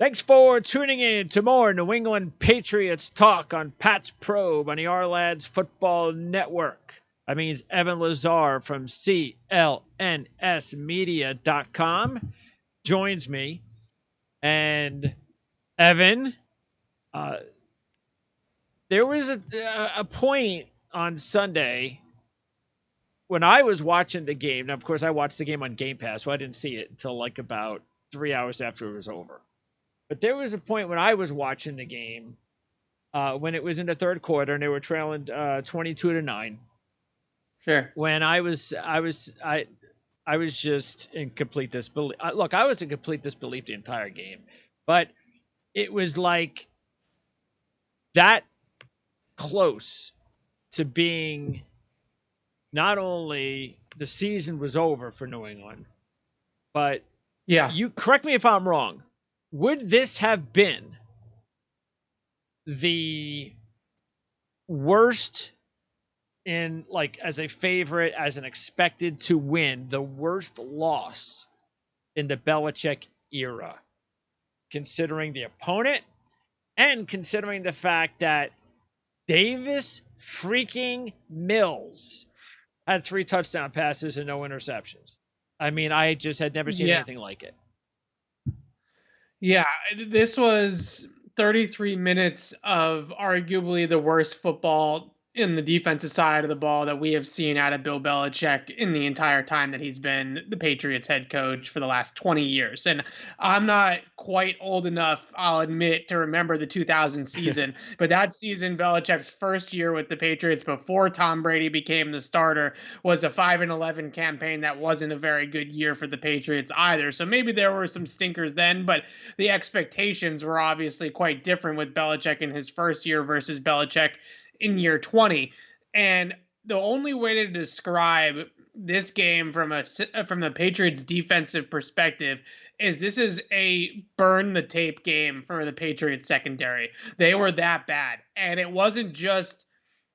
Thanks for tuning in to more New England Patriots talk on Pat's Probe on the R-Lads Football Network. That means Evan Lazar from CLNSmedia.com joins me. And Evan, there was a point on Sunday when I was watching the game. Now, of course, I watched the game on Game Pass, so I didn't see it until like about 3 hours after it was over. But there was a point when I was watching the game when it was in the third quarter and they were trailing 22-9. Sure. When I was just in complete disbelief. Look, I was in complete disbelief the entire game, but it was like that close to being not only the season was over for New England, but you correct me if I'm wrong. Would this have been the worst in, like, as a favorite, as an expected to win, the worst loss in the Belichick era, considering the opponent and considering the fact that Davis freaking Mills had 3 touchdown passes and no interceptions? I mean, I just had never seen anything like it. Yeah, this was 33 minutes of arguably the worst football in the defensive side of the ball that we have seen out of Bill Belichick in the entire time that he's been the Patriots head coach for the last 20 years. And I'm not quite old enough, I'll admit, to remember the 2000 season, but that season, Belichick's first year with the Patriots before Tom Brady became the starter, was a 5-11 campaign that wasn't a very good year for the Patriots either. So maybe there were some stinkers then, but the expectations were obviously quite different with Belichick in his first year versus Belichick in year 20. And the only way to describe this game from the Patriots defensive perspective is this is a burn the tape game for the Patriots secondary. They were that bad. And it wasn't just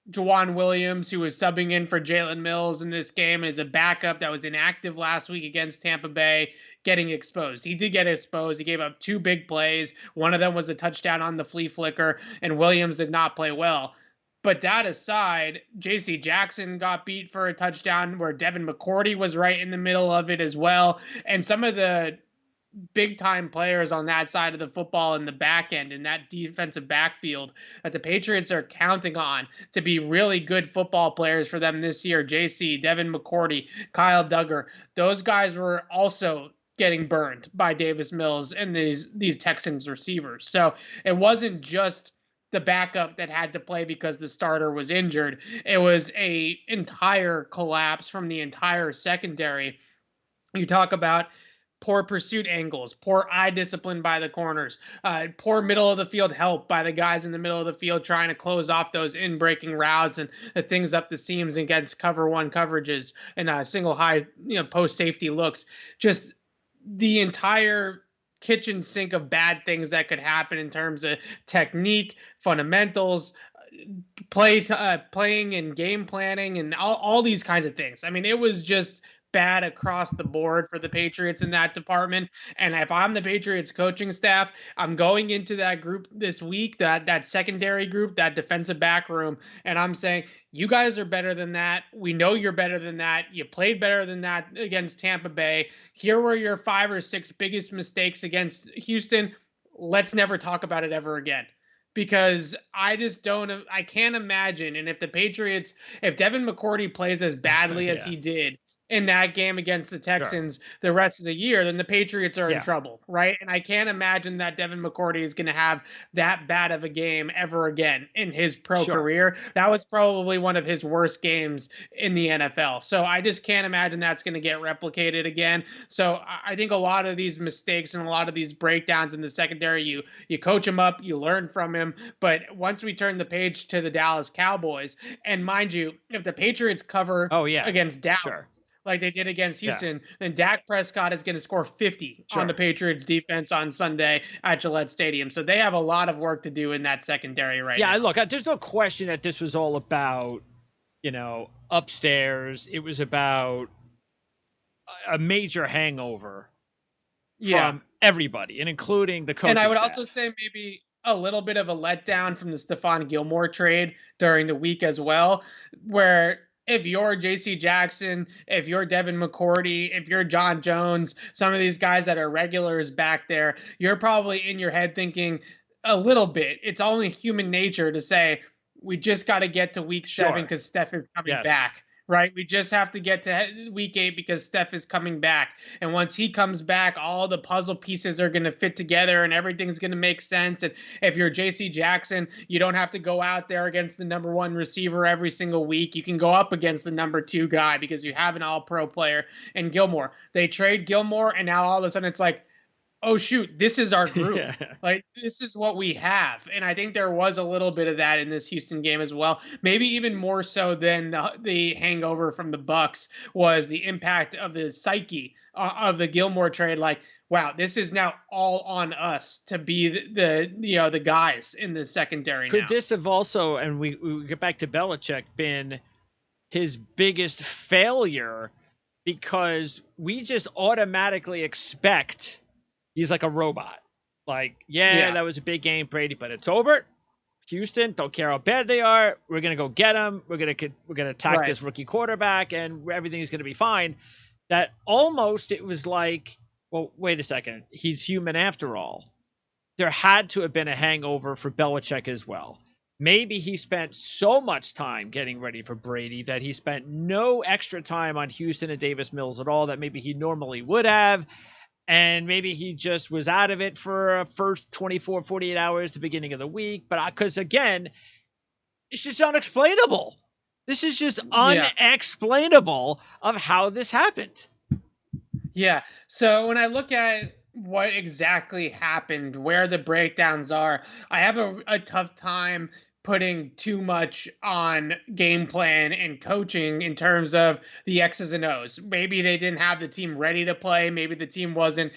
Jawan Williams, who was subbing in for Jalen Mills in this game as a backup that was inactive last week against Tampa Bay, getting exposed. He did get exposed. He gave up 2 big plays. One of them was a touchdown on the flea flicker, and Williams did not play well. But that aside, J.C. Jackson got beat for a touchdown where Devin McCourty was right in the middle of it as well. And some of the big-time players on that side of the football in the back end, in that defensive backfield that the Patriots are counting on to be really good football players for them this year. J.C., Devin McCourty, Kyle Duggar, those guys were also getting burned by Davis Mills and these Texans receivers. So it wasn't just the backup that had to play because the starter was injured. It was a entire collapse from the entire secondary. You talk about poor pursuit angles, poor eye discipline by the corners, poor middle of the field help by the guys in the middle of the field trying to close off those in-breaking routes and the things up the seams against cover one coverages and single high, post safety looks. Just the entire kitchen sink of bad things that could happen in terms of technique, fundamentals, playing and game planning, and all these kinds of things. I mean, it was just bad across the board for the Patriots in that department. And if I'm the Patriots coaching staff, I'm going into that group this week, that secondary group, that defensive back room, and I'm saying, you guys are better than that. We know you're better than that. You played better than that against Tampa Bay. Here were your 5 or 6 biggest mistakes against Houston. Let's never talk about it ever again. Because I can't imagine. And if Devin McCourty plays as badly as he did in that game against the Texans the rest of the year, then the Patriots are in trouble, right? And I can't imagine that Devin McCourty is going to have that bad of a game ever again in his pro career. That was probably one of his worst games in the NFL. So I just can't imagine that's going to get replicated again. So I think a lot of these mistakes and a lot of these breakdowns in the secondary, you coach him up, you learn from him. But once we turn the page to the Dallas Cowboys, and mind you, if the Patriots cover against Dallas, like they did against Houston, then Dak Prescott is going to score 50 on the Patriots defense on Sunday at Gillette Stadium. So they have a lot of work to do in that secondary now. Yeah, look, there's no question that this was all about, upstairs. It was about a major hangover from everybody, and including the And I coaching would also staff. say maybe a little bit of a letdown from the Stephon Gilmore trade during the week as well, where if you're JC Jackson, if you're Devin McCourty, if you're John Jones, some of these guys that are regulars back there, you're probably in your head thinking a little bit. It's only human nature to say, we just got to get to week 7 Sure. because Steph is coming Yes. back. Right? We just have to get to week 8 because Steph is coming back. And once he comes back, all the puzzle pieces are going to fit together and everything's going to make sense. And if you're JC Jackson, you don't have to go out there against the number 1 receiver every single week. You can go up against the number 2 guy because you have an all pro player in Gilmore. They trade Gilmore, and now all of a sudden it's like, oh shoot, this is our group. Yeah. Like, this is what we have. And I think there was a little bit of that in this Houston game as well. Maybe even more so than the hangover from the Bucks was the impact of the psyche of the Gilmore trade. Like, wow, this is now all on us to be the guys in the secondary Could now. this have also, and we get back to Belichick, been his biggest failure because we just automatically expect he's like a robot. Like, yeah, Yeah. that was a big game, Brady, but it's over. Houston, don't care how bad they are. We're gonna go get them. We're gonna attack Right. this rookie quarterback, and everything's gonna be fine. That almost it was like, well, wait a second, he's human after all. There had to have been a hangover for Belichick as well. Maybe he spent so much time getting ready for Brady that he spent no extra time on Houston and Davis Mills at all that maybe he normally would have. And maybe he just was out of it for a first 24, 48 hours, the beginning of the week. But because, again, it's just unexplainable. This is just Yeah. unexplainable of how this happened. Yeah. So when I look at what exactly happened, where the breakdowns are, I have a tough time putting too much on game plan and coaching in terms of the X's and O's. Maybe they didn't have the team ready to play. Maybe the team wasn't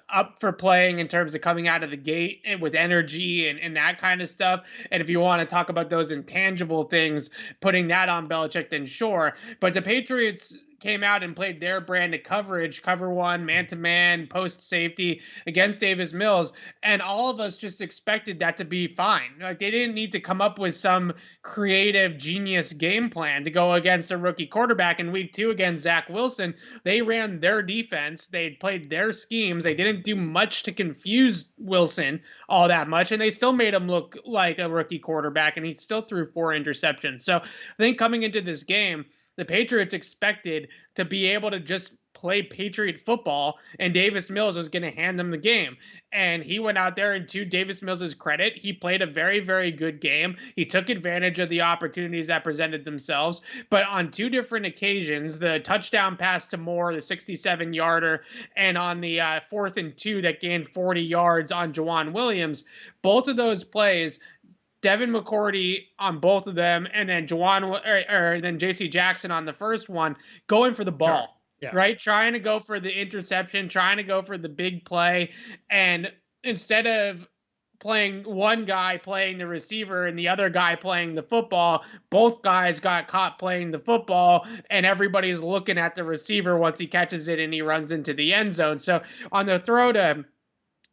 up for playing in terms of coming out of the gate and with energy and that kind of stuff. And if you want to talk about those intangible things, putting that on Belichick, then sure. But the Patriots came out and played their brand of coverage, cover one, man to man, post safety against Davis Mills. And all of us just expected that to be fine. Like, they didn't need to come up with some creative genius game plan to go against a rookie quarterback in week 2 against Zach Wilson. They ran their defense. They played their schemes. They didn't do much to confuse Wilson all that much. And they still made him look like a rookie quarterback. And he still threw 4 interceptions. So I think coming into this game, the Patriots expected to be able to just play Patriot football, and Davis Mills was going to hand them the game. And he went out there, and to Davis Mills' credit, he played a very, very good game. He took advantage of the opportunities that presented themselves. But on 2 different occasions, the touchdown pass to Moore, the 67-yarder, and on the 4th and 2 that gained 40 yards on Jawan Williams, both of those plays, Devin McCourty on both of them, and then then JC Jackson on the first one, going for the ball. Sure. Yeah. Right? Trying to go for the interception, trying to go for the big play. And instead of playing one guy playing the receiver and the other guy playing the football, both guys got caught playing the football, and everybody's looking at the receiver once he catches it and he runs into the end zone. So on the throw to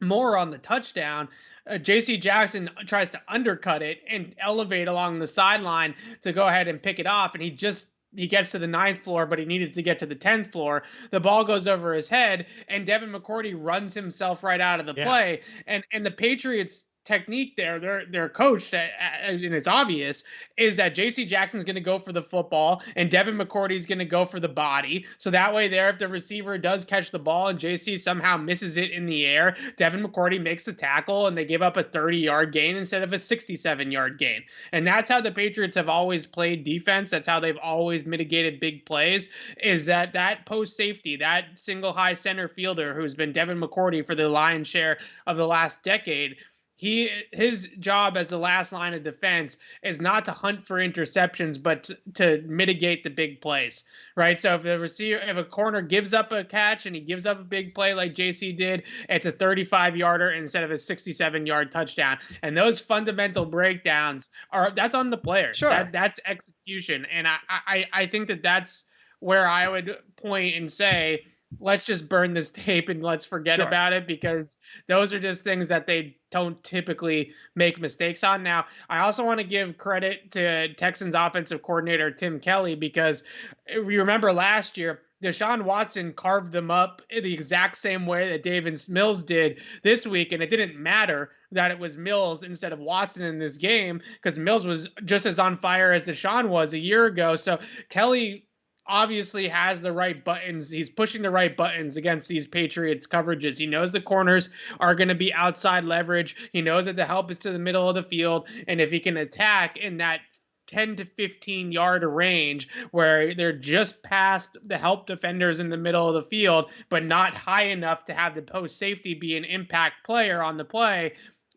Moore on the touchdown, JC Jackson tries to undercut it and elevate along the sideline to go ahead and pick it off. And he gets to the 9th floor, but he needed to get to the 10th floor. The ball goes over his head, and Devin McCourty runs himself right out of the play. And the Patriots technique there, they're coached, and it's obvious, is that JC Jackson's going to go for the football and Devin McCourty's going to go for the body. So that way there, if the receiver does catch the ball and JC somehow misses it in the air, Devin McCourty makes the tackle and they give up a 30-yard gain instead of a 67-yard gain. And that's how the Patriots have always played defense. That's how they've always mitigated big plays, is that post safety, that single high center fielder who's been Devin McCourty for the lion's share of the last decade. His job as the last line of defense is not to hunt for interceptions, but to mitigate the big plays, right? So if a corner gives up a catch and he gives up a big play like JC did, it's a 35-yarder instead of a 67-yard touchdown. And those fundamental breakdowns that's on the players. Sure. That's execution. And I think that's where I would point and say let's just burn this tape and let's forget Sure. about it, because those are just things that they don't typically make mistakes on. Now, I also want to give credit to Texans offensive coordinator Tim Kelly, because if you remember last year, Deshaun Watson carved them up in the exact same way that Davis Mills did this week, and it didn't matter that it was Mills instead of Watson in this game, because Mills was just as on fire as Deshaun was a year ago. So Kelly obviously has the right buttons. He's pushing the right buttons against these Patriots coverages. He knows the corners are going to be outside leverage. He knows that the help is to the middle of the field. And if he can attack in that 10 to 15 yard range where they're just past the help defenders in the middle of the field, but not high enough to have the post safety be an impact player on the play,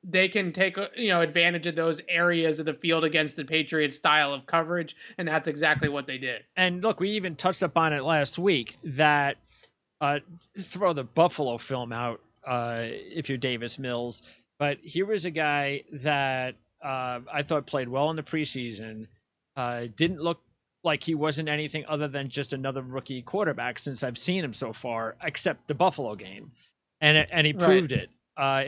they can take advantage of those areas of the field against the Patriots style of coverage, and that's exactly what they did. And look, we even touched upon it last week that throw the Buffalo film out if you're Davis Mills, but here was a guy that I thought played well in the preseason. Didn't look like he wasn't anything other than just another rookie quarterback since I've seen him so far, except the Buffalo game, and he Right. proved it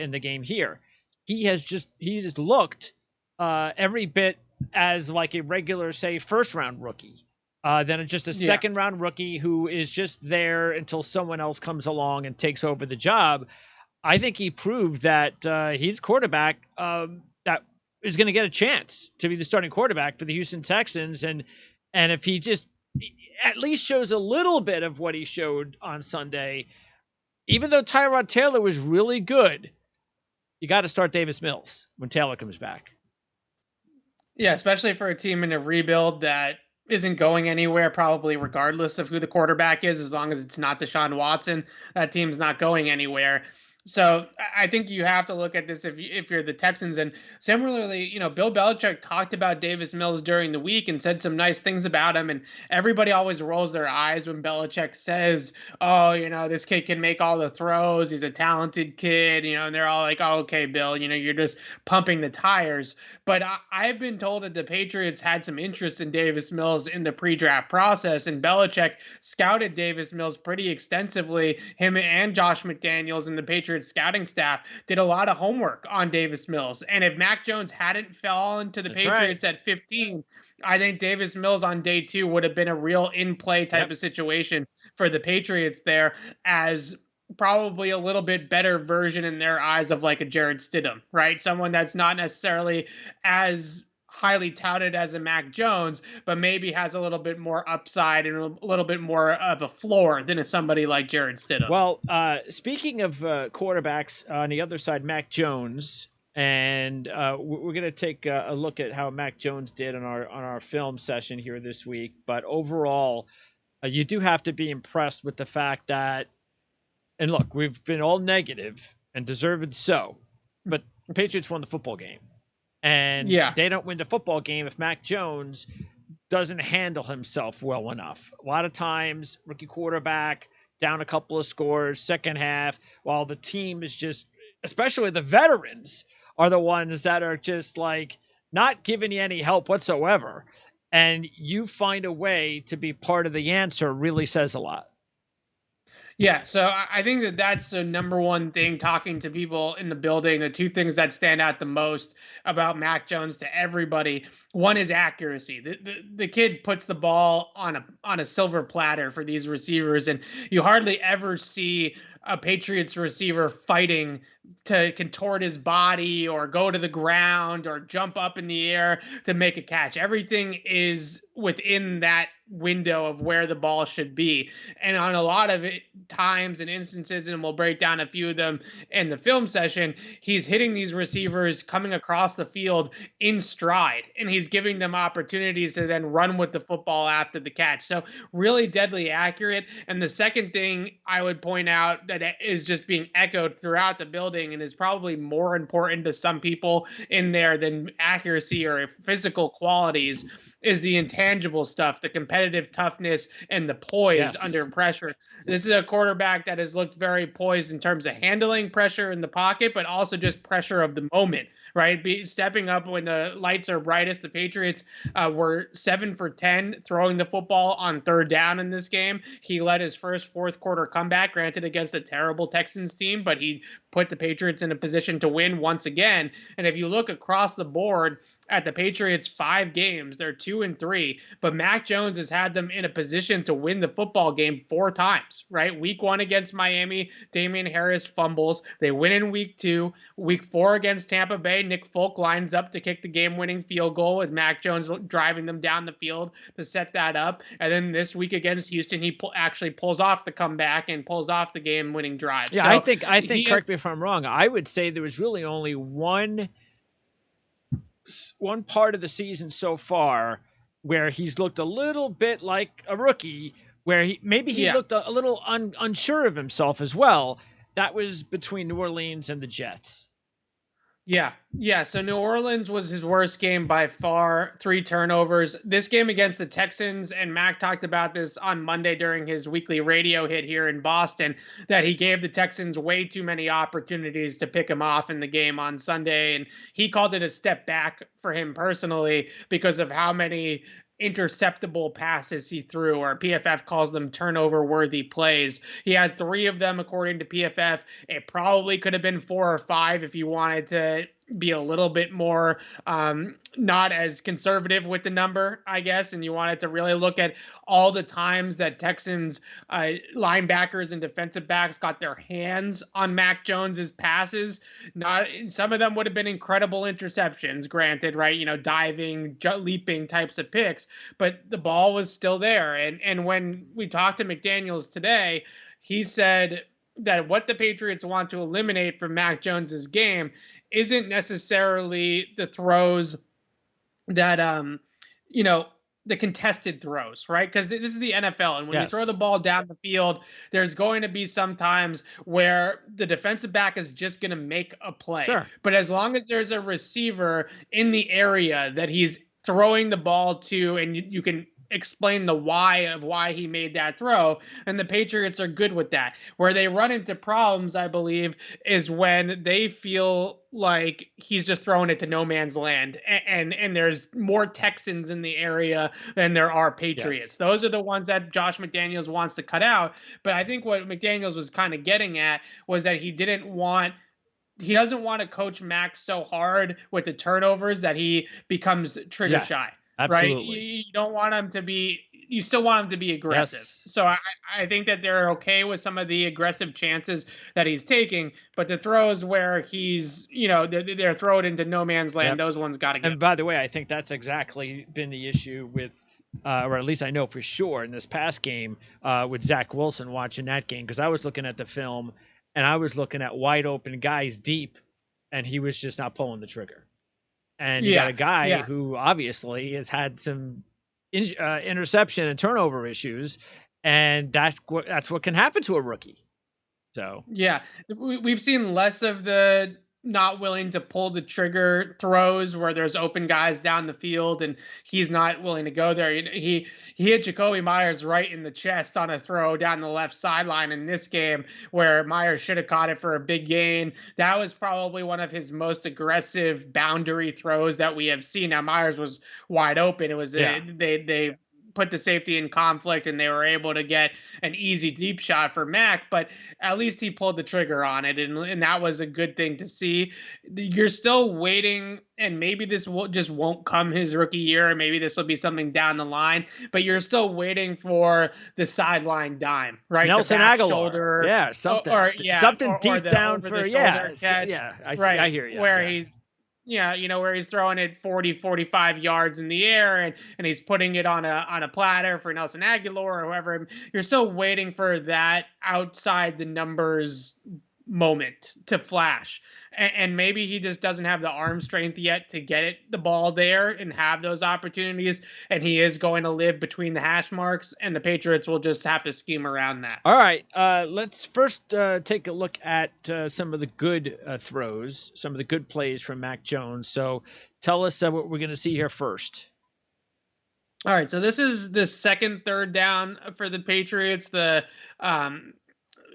in the game here. He just looked every bit as like a regular, say, first round rookie than just a Yeah. second round rookie who is just there until someone else comes along and takes over the job. I think he proved that he's quarterback that is going to get a chance to be the starting quarterback for the Houston Texans, and if he just at least shows a little bit of what he showed on Sunday, even though Tyrod Taylor was really good, you got to start Davis Mills when Taylor comes back. Yeah, especially for a team in a rebuild that isn't going anywhere, probably regardless of who the quarterback is, as long as it's not Deshaun Watson, that team's not going anywhere. So I think you have to look at this if you're the Texans. And similarly, Bill Belichick talked about Davis Mills during the week and said some nice things about him. And everybody always rolls their eyes when Belichick says, "Oh, this kid can make all the throws. He's a talented kid." And they're all like, "Oh, okay, Bill, you're just pumping the tires." But I've been told that the Patriots had some interest in Davis Mills in the pre-draft process, and Belichick scouted Davis Mills pretty extensively. Him and Josh McDaniels and the Patriots scouting staff did a lot of homework on Davis Mills. And if Mac Jones hadn't fallen to the That's right. Patriots at 15, I think Davis Mills on day 2 would have been a real in-play type Yep. of situation for the Patriots there, as probably a little bit better version in their eyes of like a Jared Stidham, right? Someone that's not necessarily as highly touted as a Mac Jones, but maybe has a little bit more upside and a little bit more of a floor than somebody like Jared Stidham. Well, speaking of quarterbacks on the other side, Mac Jones, and we're going to take a look at how Mac Jones did on our film session here this week. But overall, you do have to be impressed with the fact that, and look, we've been all negative and deserved so, but Patriots won the football game, and Yeah. they don't win the football game if Mac Jones doesn't handle himself well enough. A lot of times, rookie quarterback down a couple of scores, second half, while the team is just, especially the veterans, are the ones that are just like not giving you any help whatsoever. And you find a way to be part of the answer really says a lot. Yeah, so I think that that's the number one thing talking to people in the building. The two things that stand out the most about Mac Jones to everybody: one is accuracy. The kid puts the ball on a silver platter for these receivers, and you hardly ever see a Patriots receiver fighting to contort his body or go to the ground or jump up in the air to make a catch. Everything is within that window of where the ball should be. And on a lot of times and instances, and we'll break down a few of them in the film session, he's hitting these receivers coming across the field in stride, and he's giving them opportunities to then run with the football after the catch. So really deadly accurate. And the second thing I would point out that is just being echoed throughout the building and is probably more important to some people in there than accuracy or physical qualities is the intangible stuff, the competitive toughness and the poise Yes. under pressure. This is a quarterback that has looked very poised in terms of handling pressure in the pocket, but also just pressure of the moment, right? Stepping up when the lights are brightest. The Patriots were 7 for 10 throwing the football on third down in this game. He led his first fourth quarter comeback, granted against a terrible Texans team, but he put the Patriots in a position to win once again. And if you look across the board at the Patriots 5 games, they're 2-3, but Mac Jones has had them in a position to win the football game 4 times, right? Week 1 against Miami, Damian Harris fumbles. They win in week 2. Week 4 against Tampa Bay, Nick Folk lines up to kick the game-winning field goal with Mac Jones driving them down the field to set that up. And then this week against Houston, he actually pulls off the comeback and pulls off the game-winning drive. Yeah, So I think. Correct me if I'm wrong. I would say there was really only one part of the season so far where he's looked a little bit like a rookie, where he looked a little unsure of himself as well. That was between New Orleans and the Jets. Yeah. So New Orleans was his worst game by far, 3 turnovers. This game against the Texans, and Mac talked about this on Monday during his weekly radio hit here in Boston, that he gave the Texans way too many opportunities to pick him off in the game on Sunday. And he called it a step back for him personally because of how many interceptable passes he threw, or PFF calls them turnover worthy plays. He had 3 of them according to PFF. It probably could have been 4 or 5 if you wanted to be a little bit more not as conservative with the number, I guess, and you wanted to really look at all the times that Texans linebackers and defensive backs got their hands on Mac Jones's passes. Not some of them would have been incredible interceptions, granted, right? You know, diving, leaping types of picks, but the ball was still there. And when we talked to McDaniels today, he said that what the Patriots want to eliminate from Mac Jones's game isn't necessarily the throws that the contested throws, right? Because this is the NFL, and when you throw the ball down the field, there's going to be some times where the defensive back is just going to make a play. Sure. But as long as there's a receiver in the area that he's throwing the ball to, and you can explain the why he made that throw, and the Patriots are good with that. Where they run into problems, I believe, is when they feel like he's just throwing it to no man's land, and there's more Texans in the area than there are Patriots. Yes. Those are the ones that Josh McDaniels wants to cut out. But I think what McDaniels was kind of getting at was that he doesn't want to coach Max so hard with the turnovers that he becomes trigger shy. Absolutely. Right? You don't want him to be. You still want him to be aggressive. Yes. So I think that they're okay with some of the aggressive chances that he's taking, but the throws where he's, they're thrown into no man's land, those ones got to go. And by the way, I think that's exactly been the issue with, or at least I know for sure in this past game with Zach Wilson watching that game, because I was looking at the film and I was looking at wide open guys deep, and he was just not pulling the trigger. And you got a guy who obviously has had some interception and turnover issues, and that's what can happen to a rookie. So we've seen less of the not willing to pull the trigger throws where there's open guys down the field and he's not willing to go there. He hit Jacoby Myers right in the chest on a throw down the left sideline in this game where Myers should have caught it for a big gain. That was probably one of his most aggressive boundary throws that we have seen. Now Myers was wide open. It was they put the safety in conflict and they were able to get an easy deep shot for Mac, but at least he pulled the trigger on it, and that was a good thing to see. You're still waiting, and maybe this just won't come his rookie year, maybe this will be something down the line, but you're still waiting for the sideline dime, right? Nelson Aguilar, shoulder, something deep down for catch, I hear you. Where he's where he's throwing it 40, 45 yards in the air and he's putting it on a platter for Nelson Aguilar or whoever. You're still waiting for that outside the numbers moment to flash. And maybe he just doesn't have the arm strength yet to get the ball there and have those opportunities. And he is going to live between the hash marks, and the Patriots will just have to scheme around that. All right. Let's first take a look at some of the good throws, some of the good plays from Mac Jones. So tell us what we're going to see here first. All right, so this is the second third down for the Patriots.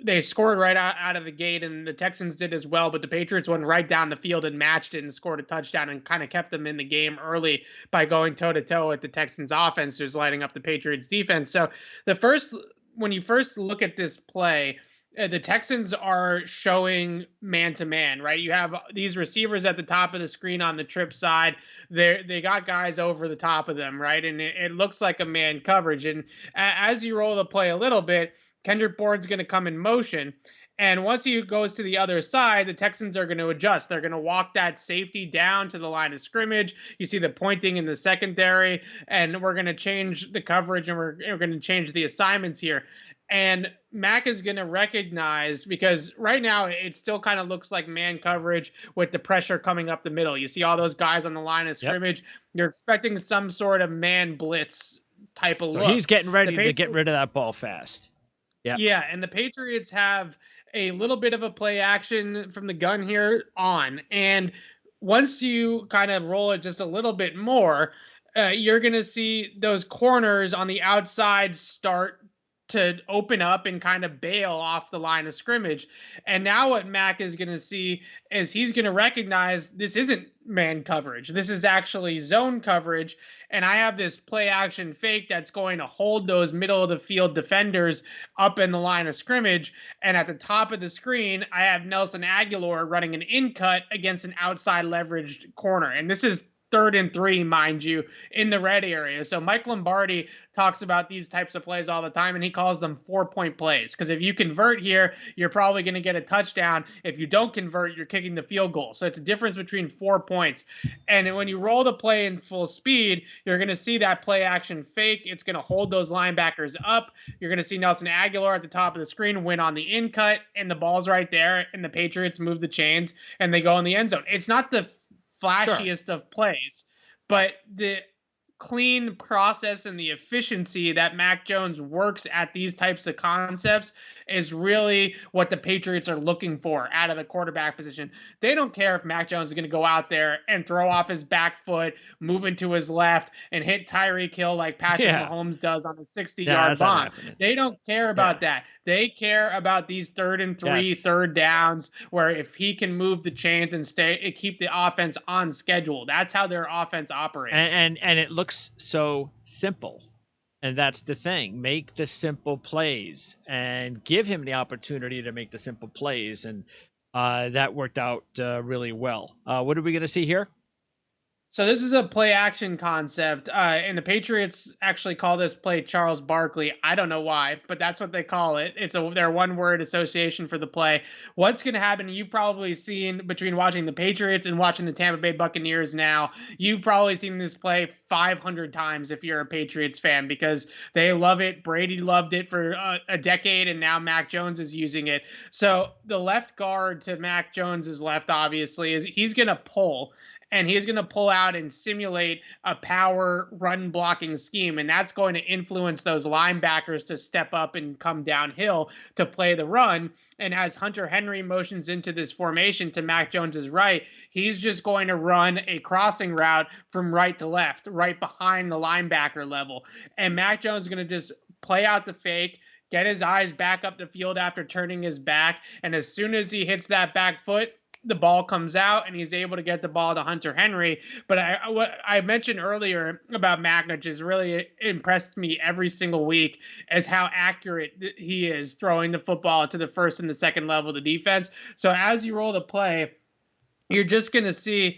They scored right out of the gate, and the Texans did as well. But the Patriots went right down the field and matched it and scored a touchdown and kind of kept them in the game early by going toe to toe with the Texans offense, just lighting up the Patriots defense. So when you first look at this play, the Texans are showing man to man, right? You have these receivers at the top of the screen on the trip side. They got guys over the top of them, right? And it looks like a man coverage. And as you roll the play a little bit, Kendrick Bourne's going to come in motion. And once he goes to the other side, the Texans are going to adjust. They're going to walk that safety down to the line of scrimmage. You see the pointing in the secondary, and we're going to change the coverage, and we're going to change the assignments here. And Mac is going to recognize, because right now it still kind of looks like man coverage with the pressure coming up the middle. You see all those guys on the line of scrimmage. Yep. You're expecting some sort of man blitz type of look. He's getting ready to get rid of that ball fast. Yep. Yeah, and the Patriots have a little bit of a play action from the gun here on. And once you kind of roll it just a little bit more, you're going to see those corners on the outside start to open up and kind of bail off the line of scrimmage. And now what Mac is going to see is he's going to recognize this isn't man coverage. This is actually zone coverage. And I have this play action fake that's going to hold those middle of the field defenders up in the line of scrimmage. And at the top of the screen, I have Nelson Agholor running an in cut against an outside leveraged corner. And this is 3rd and 3, mind you, in the red area. So Mike Lombardi talks about these types of plays all the time, and he calls them 4-point plays. Because if you convert here, you're probably going to get a touchdown. If you don't convert, you're kicking the field goal. So it's a difference between 4 points. And when you roll the play in full speed, you're going to see that play action fake. It's going to hold those linebackers up. You're going to see Nelson Agholor at the top of the screen win on the in cut, and the ball's right there, and the Patriots move the chains, and they go in the end zone. It's not the flashiest of plays, but the clean process and the efficiency that Mac Jones works at these types of concepts is really what the Patriots are looking for out of the quarterback position. They don't care if Mac Jones is going to go out there and throw off his back foot, move into his left, and hit Tyreek Hill like Patrick Mahomes does on a 60-yard bomb. They don't care about that. They care about these 3rd and 3, third downs, where if he can move the chains and keep the offense on schedule. That's how their offense operates. And it looks so simple. And that's the thing. Make the simple plays and give him the opportunity to make the simple plays. And that worked out really well. What are we going to see here? So this is a play action concept, and the Patriots actually call this play Charles Barkley. I don't know why, but that's what they call it. It's their one-word association for the play. What's going to happen, you've probably seen between watching the Patriots and watching the Tampa Bay Buccaneers now, you've probably seen this play 500 times if you're a Patriots fan, because they love it. Brady loved it for a decade, and now Mac Jones is using it. So the left guard to Mac Jones's left, obviously, is he's going to pull. And he's going to pull out and simulate a power run blocking scheme. And that's going to influence those linebackers to step up and come downhill to play the run. And as Hunter Henry motions into this formation to Mac Jones's right, he's just going to run a crossing route from right to left, right behind the linebacker level. And Mac Jones is going to just play out the fake, get his eyes back up the field after turning his back. And as soon as he hits that back foot, the ball comes out and he's able to get the ball to Hunter Henry. But what I mentioned earlier about Mac, which has really impressed me every single week, is how accurate he is throwing the football to the first and the second level of the defense. So as you roll the play, you're just going to see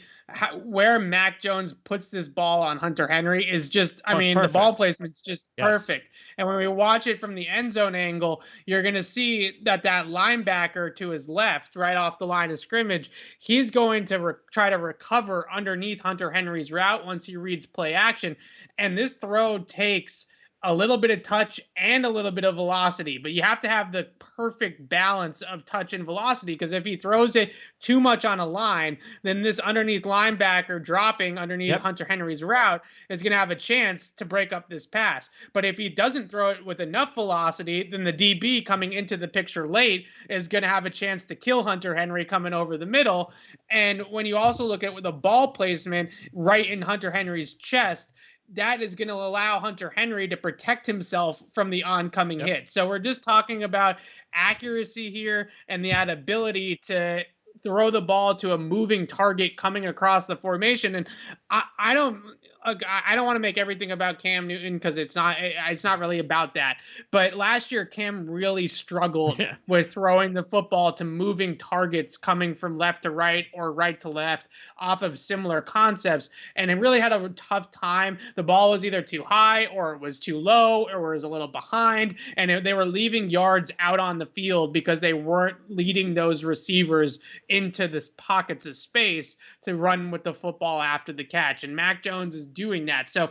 where Mac Jones puts this ball on Hunter Henry is just, the ball placement's just perfect. And when we watch it from the end zone angle, you're going to see that linebacker to his left, right off the line of scrimmage, he's going to try to recover underneath Hunter Henry's route once he reads play action. And this throw takes a little bit of touch and a little bit of velocity, but you have to have the perfect balance of touch and velocity, because if he throws it too much on a line, then this underneath linebacker dropping underneath Hunter Henry's route is going to have a chance to break up this pass. But if he doesn't throw it with enough velocity, then the DB coming into the picture late is going to have a chance to kill Hunter Henry coming over the middle. And when you also look at the ball placement right in Hunter Henry's chest, that is going to allow Hunter Henry to protect himself from the oncoming hit. So we're just talking about accuracy here and the ability to throw the ball to a moving target coming across the formation. And I don't want to make everything about Cam Newton, because it's not really about that. But last year Cam really struggled with throwing the football to moving targets coming from left to right or right to left off of similar concepts, and it really had a tough time. The ball was either too high or it was too low or was a little behind, and they were leaving yards out on the field because they weren't leading those receivers into the pockets of space to run with the football after the catch. And Mac Jones is doing that. So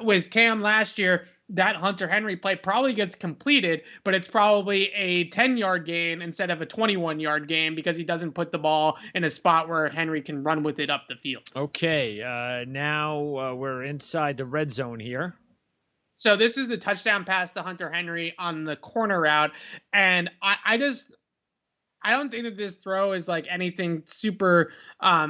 with Cam last year, that Hunter Henry play probably gets completed, but it's probably a 10-yard gain instead of a 21-yard gain, because he doesn't put the ball in a spot where Henry can run with it up the field. Okay, now we're inside the red zone here. So this is the touchdown pass to Hunter Henry on the corner route. And I don't think that this throw is like anything super,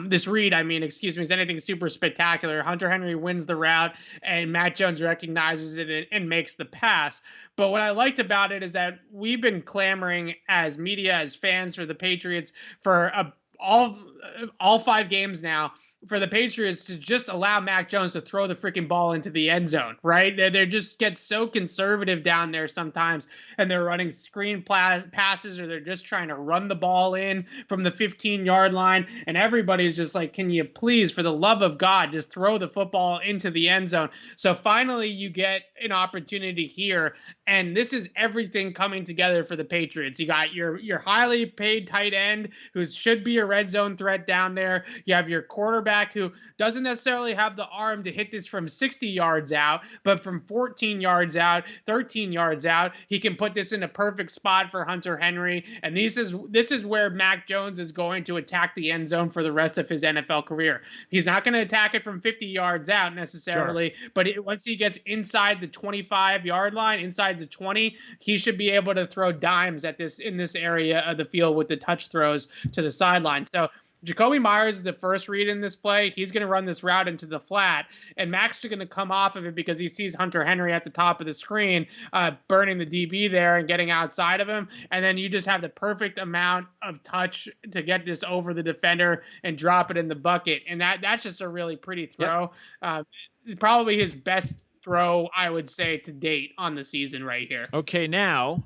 this read, is anything super spectacular. Hunter Henry wins the route and Matt Jones recognizes it and makes the pass. But what I liked about it is that we've been clamoring as media, as fans, for the Patriots for all 5 games now, for the Patriots to just allow Mac Jones to throw the freaking ball into the end zone, right? They just get so conservative down there sometimes, and they're running screen passes, or they're just trying to run the ball in from the 15-yard line, and everybody's just like, can you please, for the love of God, just throw the football into the end zone? So finally you get an opportunity here, and this is everything coming together for the Patriots. You got your highly paid tight end who should be a red zone threat down there. You have your quarterback who doesn't necessarily have the arm to hit this from 60 yards out, but from 14 yards out, 13 yards out, he can put this in a perfect spot for Hunter Henry. And this is where Mac Jones is going to attack the end zone for the rest of his NFL career. He's not going to attack it from 50 yards out necessarily, but once he gets inside the 25-yard line, inside the 20, he should be able to throw dimes in this area of the field with the touch throws to the sideline. So Jacoby Myers is the first read in this play. He's going to run this route into the flat, and Mac's going to come off of it because he sees Hunter Henry at the top of the screen, burning the DB there and getting outside of him. And then you just have the perfect amount of touch to get this over the defender and drop it in the bucket. And that's just a really pretty throw. Probably his best throw, I would say, to date on the season right here. Okay, now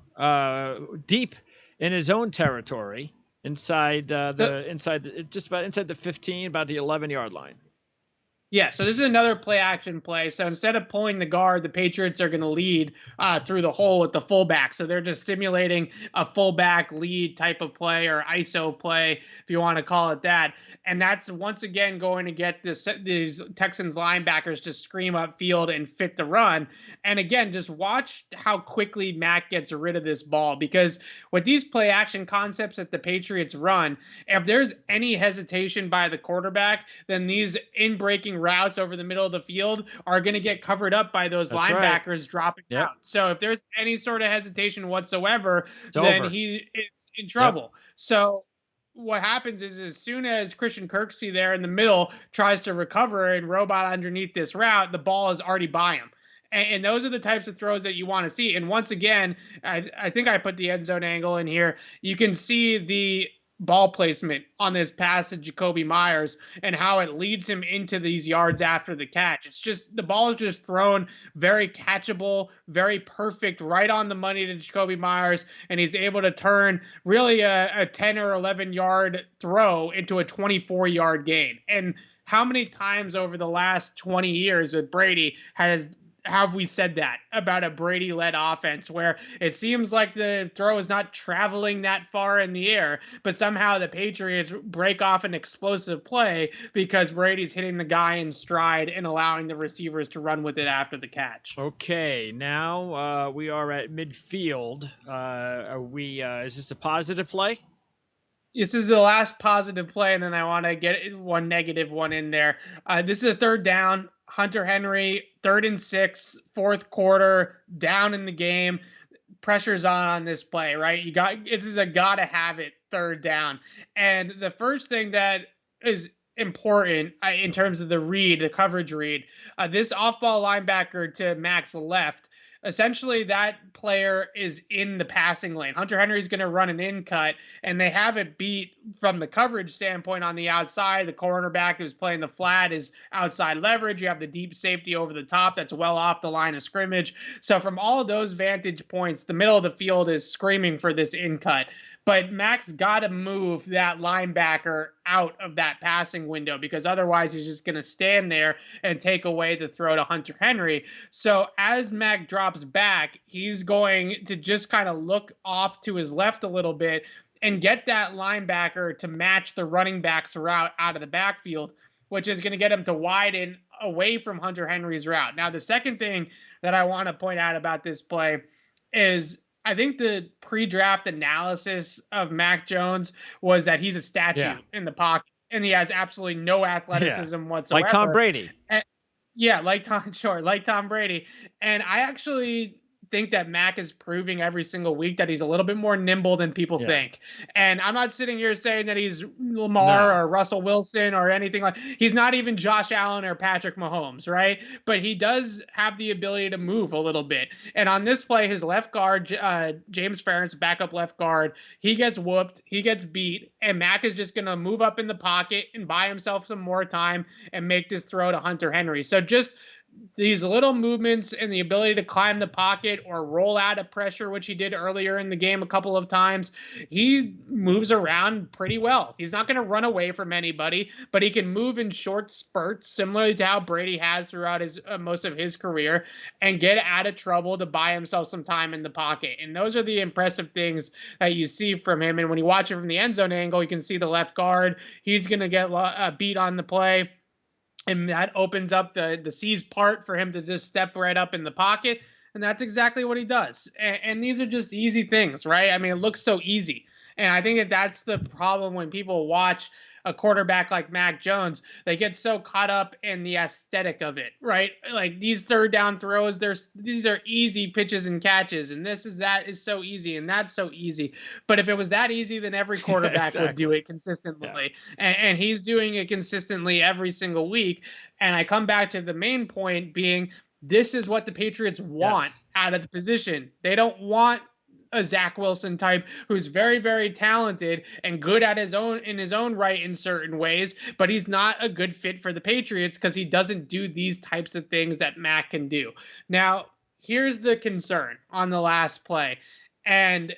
deep in his own territory, inside inside the 15, about the 11-yard line. Yeah, so this is another play action play. So instead of pulling the guard, the Patriots are going to lead through the hole with the fullback. So they're just simulating a fullback lead type of play, or ISO play, if you want to call it that. And that's once again going to get these Texans linebackers to scream upfield and fit the run. And again, just watch how quickly Mac gets rid of this ball, because with these play action concepts that the Patriots run, if there's any hesitation by the quarterback, then these in-breaking routes over the middle of the field are going to get covered up by those linebackers dropping out. So if there's any sort of hesitation whatsoever, then he is in trouble. So what happens is, as soon as Christian Kirksey there in the middle tries to recover and robot underneath this route, the ball is already by him. And those are the types of throws that you want to see. And once again, I think I put the end zone angle in here. You can see the ball placement on this pass to Jacoby Myers and how it leads him into these yards after the catch. It's just, the ball is just thrown very catchable, very perfect, right on the money to Jacoby Myers, and he's able to turn really a 10 or 11 yard throw into a 24-yard gain. And how many times over the last 20 years with Brady have we said that about a Brady-led offense, where it seems like the throw is not traveling that far in the air, but somehow the Patriots break off an explosive play because Brady's hitting the guy in stride and allowing the receivers to run with it after the catch. Okay, now we are at midfield. Is this a positive play? This is the last positive play, and then I want to get one negative one in there. This is a third down. Hunter Henry, 3rd and 6, fourth quarter, down in the game. Pressure's on this play, right? This is a gotta have it third down. And the first thing that is important in terms of the read, the coverage read. This off-ball linebacker to Mac's left, essentially that player is in the passing lane. Hunter Henry's going to run an in cut, and they have it beat from the coverage standpoint on the outside. The cornerback who's playing the flat is outside leverage. You have the deep safety over the top that's well off the line of scrimmage. So from all of those vantage points, the middle of the field is screaming for this in cut. But Mac's got to move that linebacker out of that passing window, because otherwise he's just going to stand there and take away the throw to Hunter Henry. So as Mac drops back, he's going to just kind of look off to his left a little bit and get that linebacker to match the running back's route out of the backfield, which is going to get him to widen away from Hunter Henry's route. Now, the second thing that I want to point out about this play is I think the pre-draft analysis of Mac Jones was that he's a statue in the pocket, and he has absolutely no athleticism whatsoever. Like Tom Brady. Like Tom Brady. And I actually think that Mac is proving every single week that he's a little bit more nimble than people think. And I'm not sitting here saying that he's Lamar or Russell Wilson or anything like. He's not even Josh Allen or Patrick Mahomes, right? But he does have the ability to move a little bit. And on this play, his left guard, James Ferentz, backup left guard, he gets whooped, he gets beat, and Mac is just going to move up in the pocket and buy himself some more time and make this throw to Hunter Henry. So just these little movements and the ability to climb the pocket or roll out of pressure, which he did earlier in the game a couple of times, he moves around pretty well. He's not going to run away from anybody, but he can move in short spurts, similarly to how Brady has throughout his most of his career, and get out of trouble to buy himself some time in the pocket. And those are the impressive things that you see from him. And when you watch it from the end zone angle, you can see the left guard. He's going to get beat on the play. And that opens up the C's part for him to just step right up in the pocket. And that's exactly what he does. And these are just easy things, right? I mean, it looks so easy. And I think that's the problem when people watch a quarterback like Mac Jones. They get so caught up in the aesthetic of it, right? Like these third down throws, these are easy pitches and catches, and that is so easy, and that's so easy. But if it was that easy, then every quarterback would do it consistently. And he's doing it consistently every single week. And I come back to the main point being, this is what the Patriots want out of the position. They don't want a Zach Wilson type who's very, very talented and good at his own right in certain ways, but he's not a good fit for the Patriots because he doesn't do these types of things that Mac can do. Now, here's the concern on the last play. And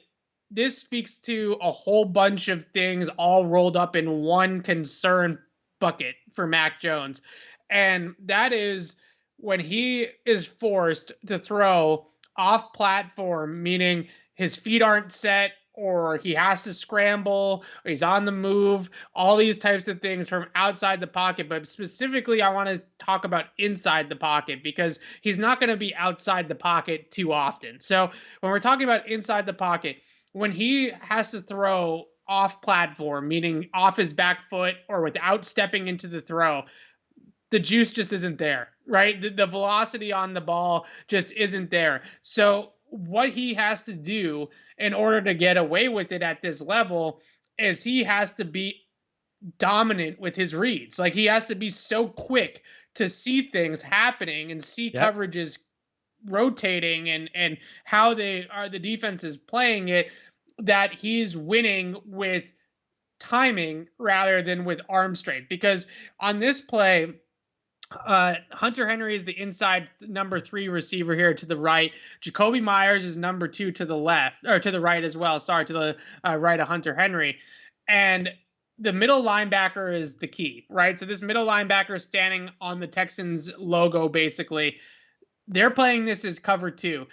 this speaks to a whole bunch of things all rolled up in one concern bucket for Mac Jones. And that is when he is forced to throw off platform, meaning his feet aren't set, or he has to scramble, or he's on the move, all these types of things from outside the pocket. But specifically, I want to talk about inside the pocket, because he's not going to be outside the pocket too often. So when we're talking about inside the pocket, when he has to throw off platform, meaning off his back foot or without stepping into the throw, the juice just isn't there, right? The velocity on the ball just isn't there. So what he has to do in order to get away with it at this level is he has to be dominant with his reads. Like, he has to be so quick to see things happening and see coverages rotating and how the defense is playing it, that he's winning with timing rather than with arm strength. Because on this play, Hunter Henry is the inside number 3 receiver here to the right. Jacoby Myers is number 2 to the left, or to the right as well. Sorry, to the right of Hunter Henry. And the middle linebacker is the key, right? So this middle linebacker is standing on the Texans logo, basically. They're playing this as cover 2.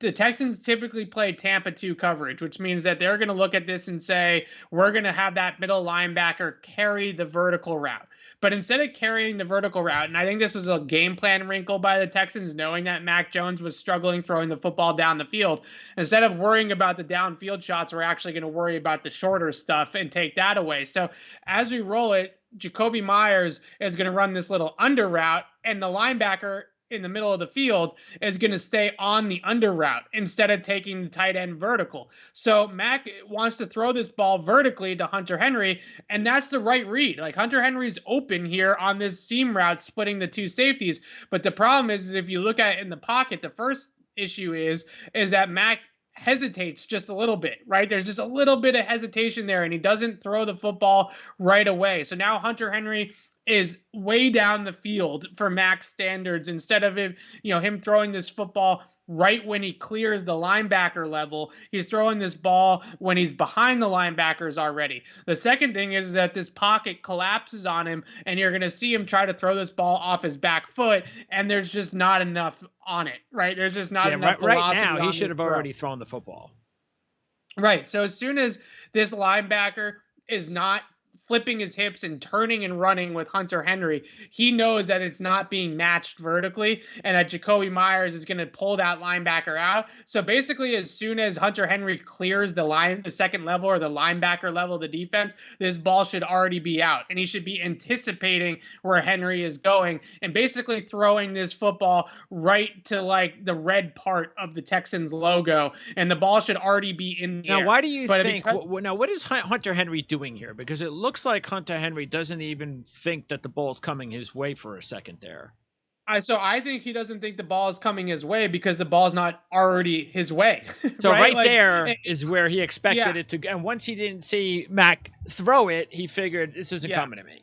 The Texans typically play Tampa 2 coverage, which means that they're going to look at this and say, we're going to have that middle linebacker carry the vertical route. But instead of carrying the vertical route, and I think this was a game plan wrinkle by the Texans, knowing that Mac Jones was struggling throwing the football down the field, instead of worrying about the downfield shots, we're actually going to worry about the shorter stuff and take that away. So as we roll it, Jacoby Myers is going to run this little under route, and the linebacker in the middle of the field is going to stay on the under route instead of taking the tight end vertical. So Mac wants to throw this ball vertically to Hunter Henry, and that's the right read. Like Hunter Henry's open here on this seam route, splitting the two safeties. But the problem is if you look at it in the pocket, the first issue is that Mac hesitates just a little bit, right? There's just a little bit of hesitation there, and he doesn't throw the football right away. So now Hunter Henry is way down the field for Mac's standards instead of him throwing this football right when he clears the linebacker level. He's throwing this ball when he's behind the linebackers already. The second thing is that this pocket collapses on him, and you're going to see him try to throw this ball off his back foot, and there's just not enough on it, right? There's just not enough velocity. Right now, he should have already thrown the football. Right. So as soon as this linebacker is not flipping his hips and turning and running with Hunter Henry, he knows that it's not being matched vertically and that Jakobi Meyers is going to pull that linebacker out. So basically, as soon as Hunter Henry clears the second level or the linebacker level of the defense, this ball should already be out. And he should be anticipating where Henry is going and basically throwing this football right to like the red part of the Texans logo. And the ball should already be in the air. Now, why do you think, now what is Hunter Henry doing here? Because it looks like Hunter Henry doesn't even think that the ball's coming his way for a second there. So I think he doesn't think the ball is coming his way because the ball's not already his way. So right there is where he expected it to go. And once he didn't see Mac throw it, he figured this isn't coming to me.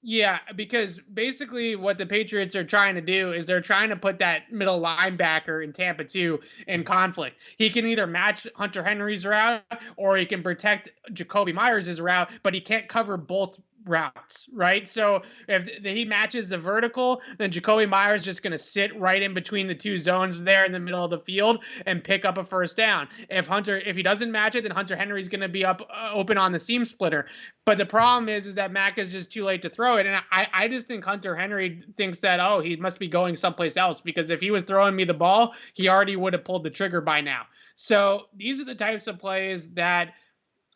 Yeah, because basically what the Patriots are trying to do is they're trying to put that middle linebacker in Tampa 2 in conflict. He can either match Hunter Henry's route or he can protect Jakobi Meyers' route, but he can't cover both routes, right? So if he matches the vertical, then Jakobi Meyers is just going to sit right in between the two zones there in the middle of the field and pick up a first down. If he doesn't match it, then Hunter Henry's going to be open on the seam splitter. But the problem is that Mac is just too late to throw it. And I just think Hunter Henry thinks that, he must be going someplace else, because if he was throwing me the ball, he already would have pulled the trigger by now. So these are the types of plays that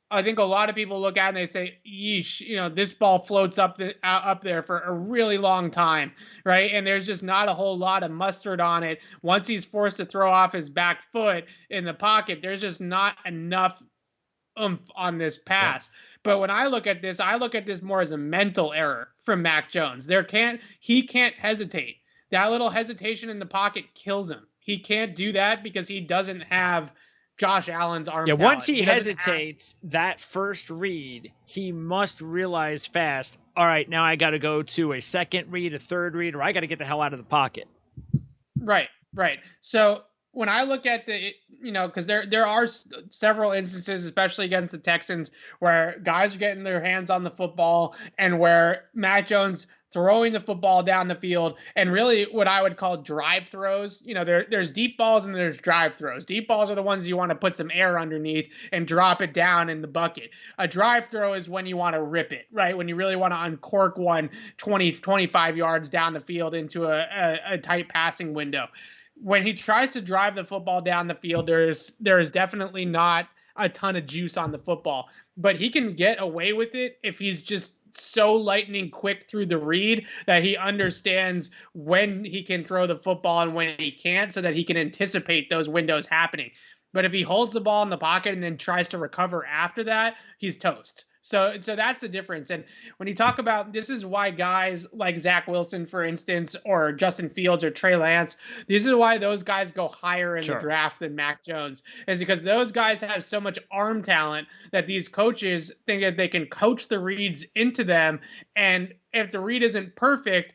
I think a lot of people look at and they say, yeesh, this ball floats up there for a really long time, right? And there's just not a whole lot of mustard on it. Once he's forced to throw off his back foot in the pocket, there's just not enough oomph on this pass. Yeah. But when I look at this more as a mental error from Mac Jones. He can't hesitate. That little hesitation in the pocket kills him. He can't do that because he doesn't have Josh Allen's arm talent. Once he hesitates, that first read, he must realize fast, all right, now I got to go to a second read, a third read, or I got to get the hell out of the pocket. Right. So when I look at because there are several instances, especially against the Texans, where guys are getting their hands on the football and where Mac Jones throwing the football down the field, and really what I would call drive throws. There's deep balls and there's drive throws. Deep balls are the ones you want to put some air underneath and drop it down in the bucket. A drive throw is when you want to rip it, right? When you really want to uncork one 20, 25 yards down the field into a tight passing window. When he tries to drive the football down the field, there is definitely not a ton of juice on the football, but he can get away with it if he's just so lightning quick through the read that he understands when he can throw the football and when he can't, so that he can anticipate those windows happening. But if he holds the ball in the pocket and then tries to recover after that, he's toast. So that's the difference. And when you talk about, this is why guys like Zach Wilson, for instance, or Justin Fields or Trey Lance, this is why those guys go higher in the draft than Mac Jones, is because those guys have so much arm talent that these coaches think that they can coach the reads into them. And if the read isn't perfect,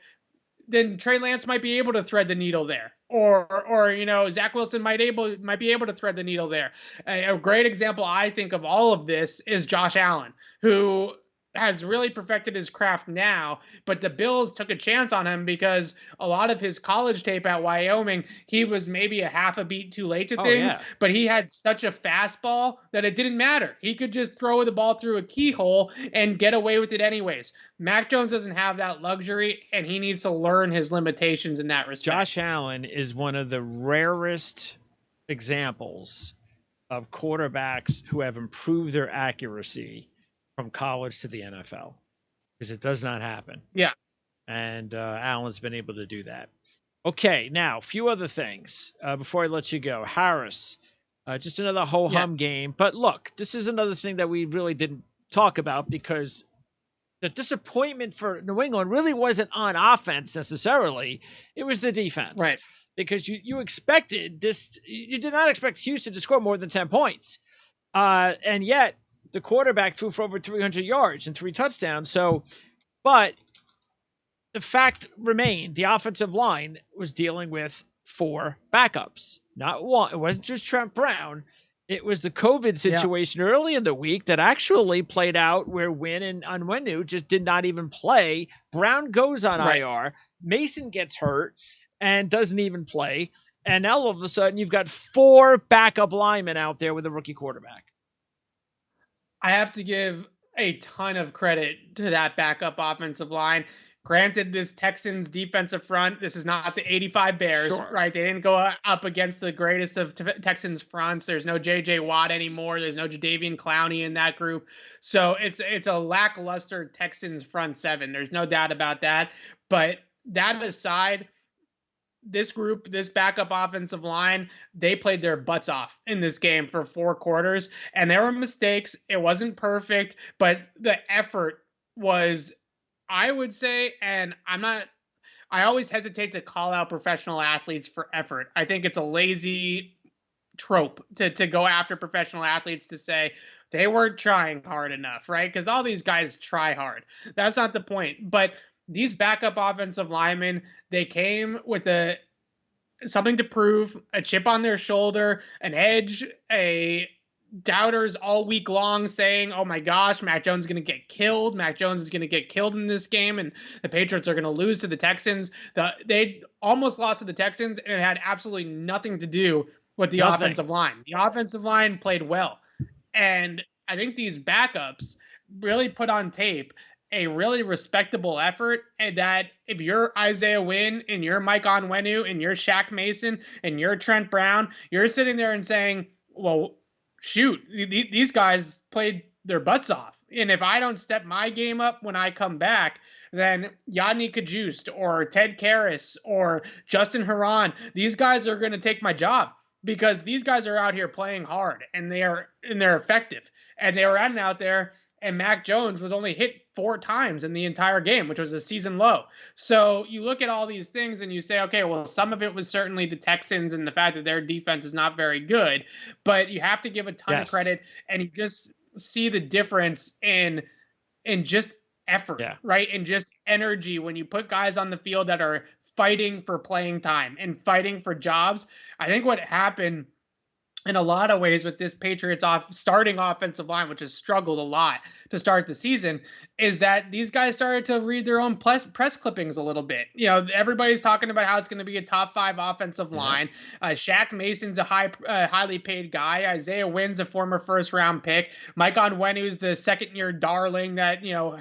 then Trey Lance might be able to thread the needle there. Or Zach Wilson might be able to thread the needle there. A great example, I think, of all of this is Josh Allen, who has really perfected his craft now, but the Bills took a chance on him because a lot of his college tape at Wyoming, he was maybe a half a beat too late to things, but he had such a fastball that it didn't matter. He could just throw the ball through a keyhole and get away with it anyways. Mac Jones doesn't have that luxury, and he needs to learn his limitations in that respect. Josh Allen is one of the rarest examples of quarterbacks who have improved their accuracy from college to the NFL, because it does not happen. Yeah. And Allen's been able to do that. Okay, now a few other things before I let you go. Harris, just another ho hum Yes. game. But look, this is another thing that we really didn't talk about because the disappointment for New England really wasn't on offense necessarily. It was the defense Right. because you expected this. You did not expect Houston to score more than 10 points. And yet the quarterback threw for over 300 yards and 3 touchdowns. So, but the fact remained the offensive line was dealing with 4 backups, not one. It wasn't just Trent Brown. It was the COVID Yeah. situation early in the week that actually played out where Winn and Unwenu just did not even play. Brown goes on Right. IR. Mason gets hurt and doesn't even play. And now all of a sudden you've got 4 backup linemen out there with a rookie quarterback. I have to give a ton of credit to that backup offensive line. Granted, this Texans defensive front, this is not the 85 Bears, Sure. right? They didn't go up against the greatest of Texans fronts. There's no JJ Watt anymore. There's no Jadeveon Clowney in that group. So it's a lackluster Texans front seven. There's no doubt about that. But that aside, this group, this backup offensive line, they played their butts off in this game for 4 quarters. And there were mistakes. It wasn't perfect, but the effort was, I would say, and I always hesitate to call out professional athletes for effort. I think it's a lazy trope to go after professional athletes to say they weren't trying hard enough, right? Because all these guys try hard. That's not the point. But these backup offensive linemen, they came with something to prove, a chip on their shoulder, an edge, a doubters all week long saying, "Oh my gosh, Mac Jones is going to get killed. Mac Jones is going to get killed in this game, and the Patriots are going to lose to the Texans." They almost lost to the Texans, and it had absolutely nothing to do with the Nothing. offensive line. The offensive line played well, and I think these backups really put on tape a really respectable effort. And that if you're Isaiah Winn and you're Mike Onwenu and you're Shaq Mason and you're Trent Brown, you're sitting there and saying, well, shoot, these guys played their butts off. And if I don't step my game up when I come back, then Yadni Kajust or Ted Karras or Justin Haran, these guys are going to take my job because these guys are out here playing hard and they're effective. And they were out there, and Mac Jones was only hit 4 times in the entire game, which was a season low. So you look at all these things and you say, okay, well, some of it was certainly the Texans and the fact that their defense is not very good, but you have to give a ton of credit, and you just see the difference in just effort, right? And just energy when you put guys on the field that are fighting for playing time and fighting for jobs. I think what happened in a lot of ways with this Patriots starting offensive line, which has struggled a lot to start the season, is that these guys started to read their own press clippings a little bit. You know, everybody's talking about how it's going to be a top 5 offensive line. Shaq Mason's a highly paid guy. Isaiah Wynn's a former first-round pick. Mike Onwenu's the second-year darling that, you know,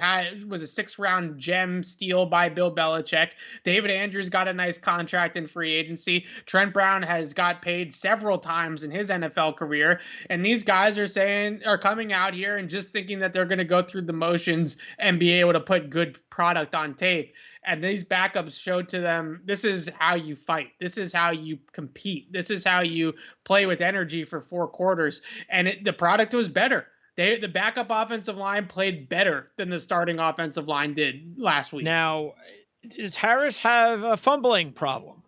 was a 6th-round gem steal by Bill Belichick. David Andrews got a nice contract in free agency. Trent Brown has got paid several times in his NFL career, and these guys are coming out here and just thinking that they're going to go through the motions and be able to put good product on tape. And these backups showed to them, this is how you fight. This is how you compete. This is how you play with energy for 4 quarters. And the product was better. The backup offensive line played better than the starting offensive line did last week. Now, does Harris have a fumbling problem?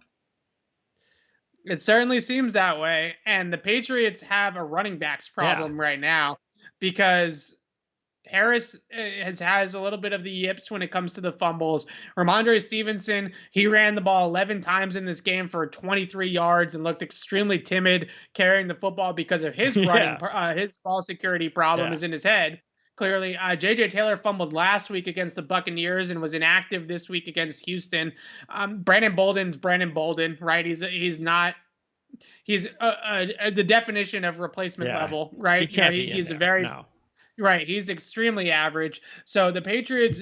It certainly seems that way. And the Patriots have a running backs problem right now because Harris has a little bit of the yips when it comes to the fumbles. Ramondre Stevenson, he ran the ball 11 times in this game for 23 yards and looked extremely timid carrying the football because of his his ball security problem is in his head. Clearly, J.J. Taylor fumbled last week against the Buccaneers and was inactive this week against Houston. Brandon Bolden's Brandon Bolden, right? He's the definition of replacement level, right? He can't be he's in a there. very No. Right. He's extremely average. So the Patriots'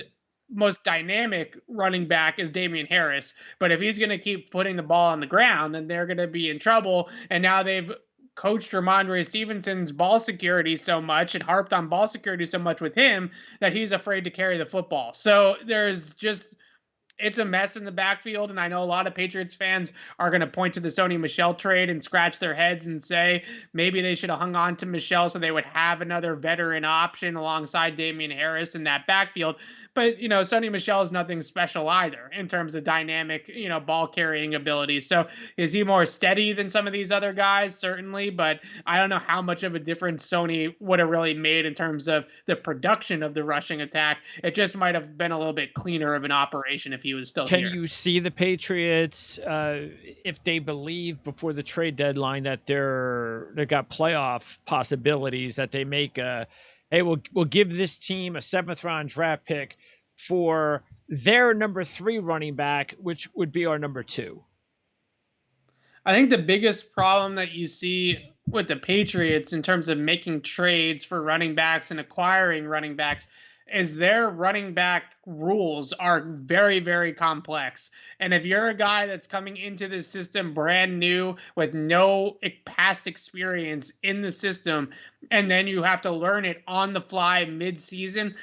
most dynamic running back is Damian Harris. But if he's going to keep putting the ball on the ground, then they're going to be in trouble. And now they've coached Ramondre Stevenson's ball security so much and harped on ball security so much with him that he's afraid to carry the football. So there's just it's a mess in the backfield, and I know a lot of Patriots fans are going to point to the Sony Michel trade and scratch their heads and say maybe they should have hung on to Michel so they would have another veteran option alongside Damian Harris in that backfield. But, Sony Michel is nothing special either in terms of dynamic, ball carrying ability. So is he more steady than some of these other guys? Certainly. But I don't know how much of a difference Sony would have really made in terms of the production of the rushing attack. It just might have been a little bit cleaner of an operation if he was still Can here. you see the Patriots, if they believe before the trade deadline that they got playoff possibilities, that they make hey, we'll give this team a 7th round draft pick for their number 3 running back, which would be our number 2? I think the biggest problem that you see with the Patriots in terms of making trades for running backs and acquiring running backs is their running back rules are very, very complex. And if you're a guy that's coming into this system brand new with no past experience in the system, and then you have to learn it on the fly mid-season.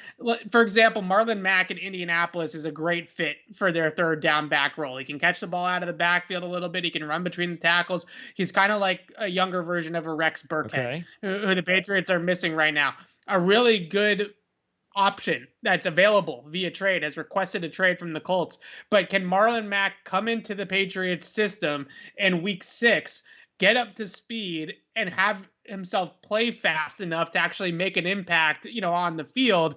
For example, Marlon Mack in Indianapolis is a great fit for their 3rd down back role. He can catch the ball out of the backfield a little bit. He can run between the tackles. He's kind of like a younger version of a Rex Burkhead, who the Patriots are missing right now. A really good option that's available via trade, has requested a trade from the Colts. But can Marlon Mack come into the Patriots system in week 6, get up to speed, and have himself play fast enough to actually make an impact, on the field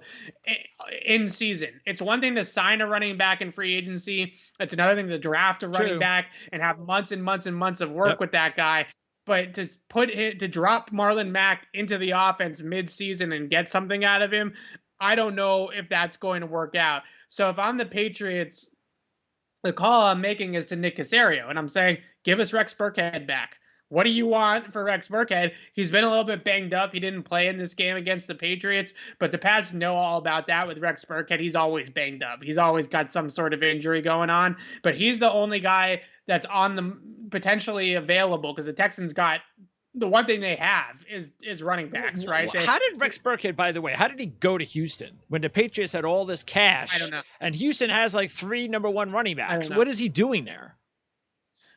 in season? It's one thing to sign a running back in free agency. It's another thing to draft a running back and have months and months and months of work with that guy. But to drop Marlon Mack into the offense mid-season and get something out of him, I don't know if that's going to work out. So if I'm the Patriots, the call I'm making is to Nick Caserio, and I'm saying, give us Rex Burkhead back. What do you want for Rex Burkhead? He's been a little bit banged up. He didn't play in this game against the Patriots, but the Pats know all about that with Rex Burkhead. He's always banged up. He's always got some sort of injury going on, but he's the only guy that's on the potentially available because the Texans got the one thing they have is running backs, right? How did Rex Burkhead, by the way, how did he go to Houston when the Patriots had all this cash? I don't know. And Houston has like 3 number 1 running backs. What is he doing there?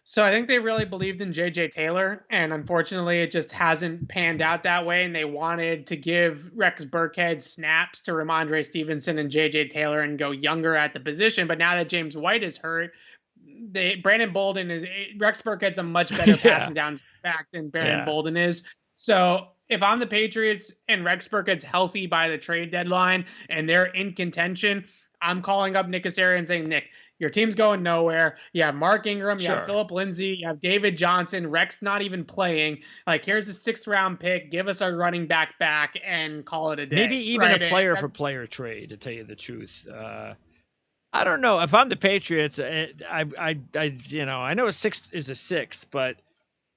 So I think they really believed in J.J. Taylor, and unfortunately it just hasn't panned out that way, and they wanted to give Rex Burkhead snaps to Ramondre Stevenson and J.J. Taylor and go younger at the position. But now that James White is hurt, Brandon Bolden is Rex Burkhead's a much better passing down back than Brandon Bolden is. So if I'm the Patriots and Rex Burkhead's healthy by the trade deadline and they're in contention, I'm calling up Nick Caserio and saying, Nick, your team's going nowhere. You have Mark Ingram, you have Phillip Lindsay, you have David Johnson. Rex not even playing. Like, here's a 6th round pick. Give us our running back and call it a day. Maybe even a player for player trade, to tell you the truth. I don't know. If I'm the Patriots, I know a 6th is a 6th, but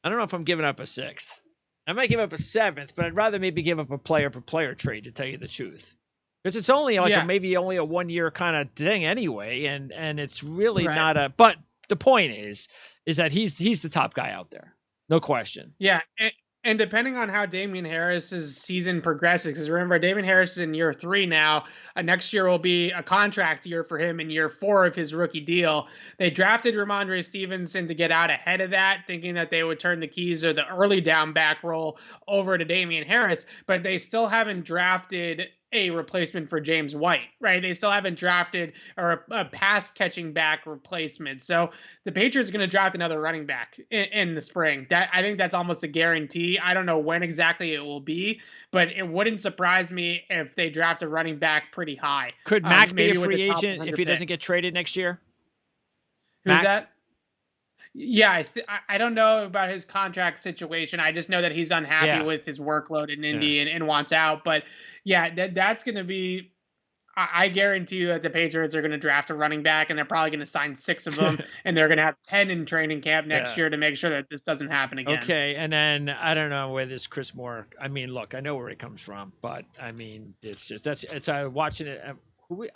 I don't know if I'm giving up a 6th. I might give up a 7th, but I'd rather maybe give up a player for player trade, to tell you the truth. Because it's only like maybe only a 1-year kind of thing anyway, and it's really not a. But the point is that he's the top guy out there, no question. Yeah, and depending on how Damian Harris's season progresses, because remember, Damian Harris is in year 3 now. Next year will be a contract year for him in year 4 of his rookie deal. They drafted Ramondre Stevenson to get out ahead of that, thinking that they would turn the keys or the early down back role over to Damian Harris, but they still haven't drafted a replacement for James White, right? They still haven't drafted or a pass catching back replacement. So the Patriots are going to draft another running back in the spring. I think that's almost a guarantee. I don't know when exactly it will be, but it wouldn't surprise me if they draft a running back pretty high. Could Mack be a free agent if he doesn't get traded next year? Who's that? Yeah, I don't know about his contract situation. I just know that he's unhappy with his workload in Indy and wants out. But yeah, that's going to be. I guarantee you that the Patriots are going to draft a running back, and they're probably going to sign 6 of them, and they're going to have 10 in training camp next year to make sure that this doesn't happen again. Okay, and then I don't know where this Chris Moore. I mean, look, I know where it comes from, but I mean, it's watching it.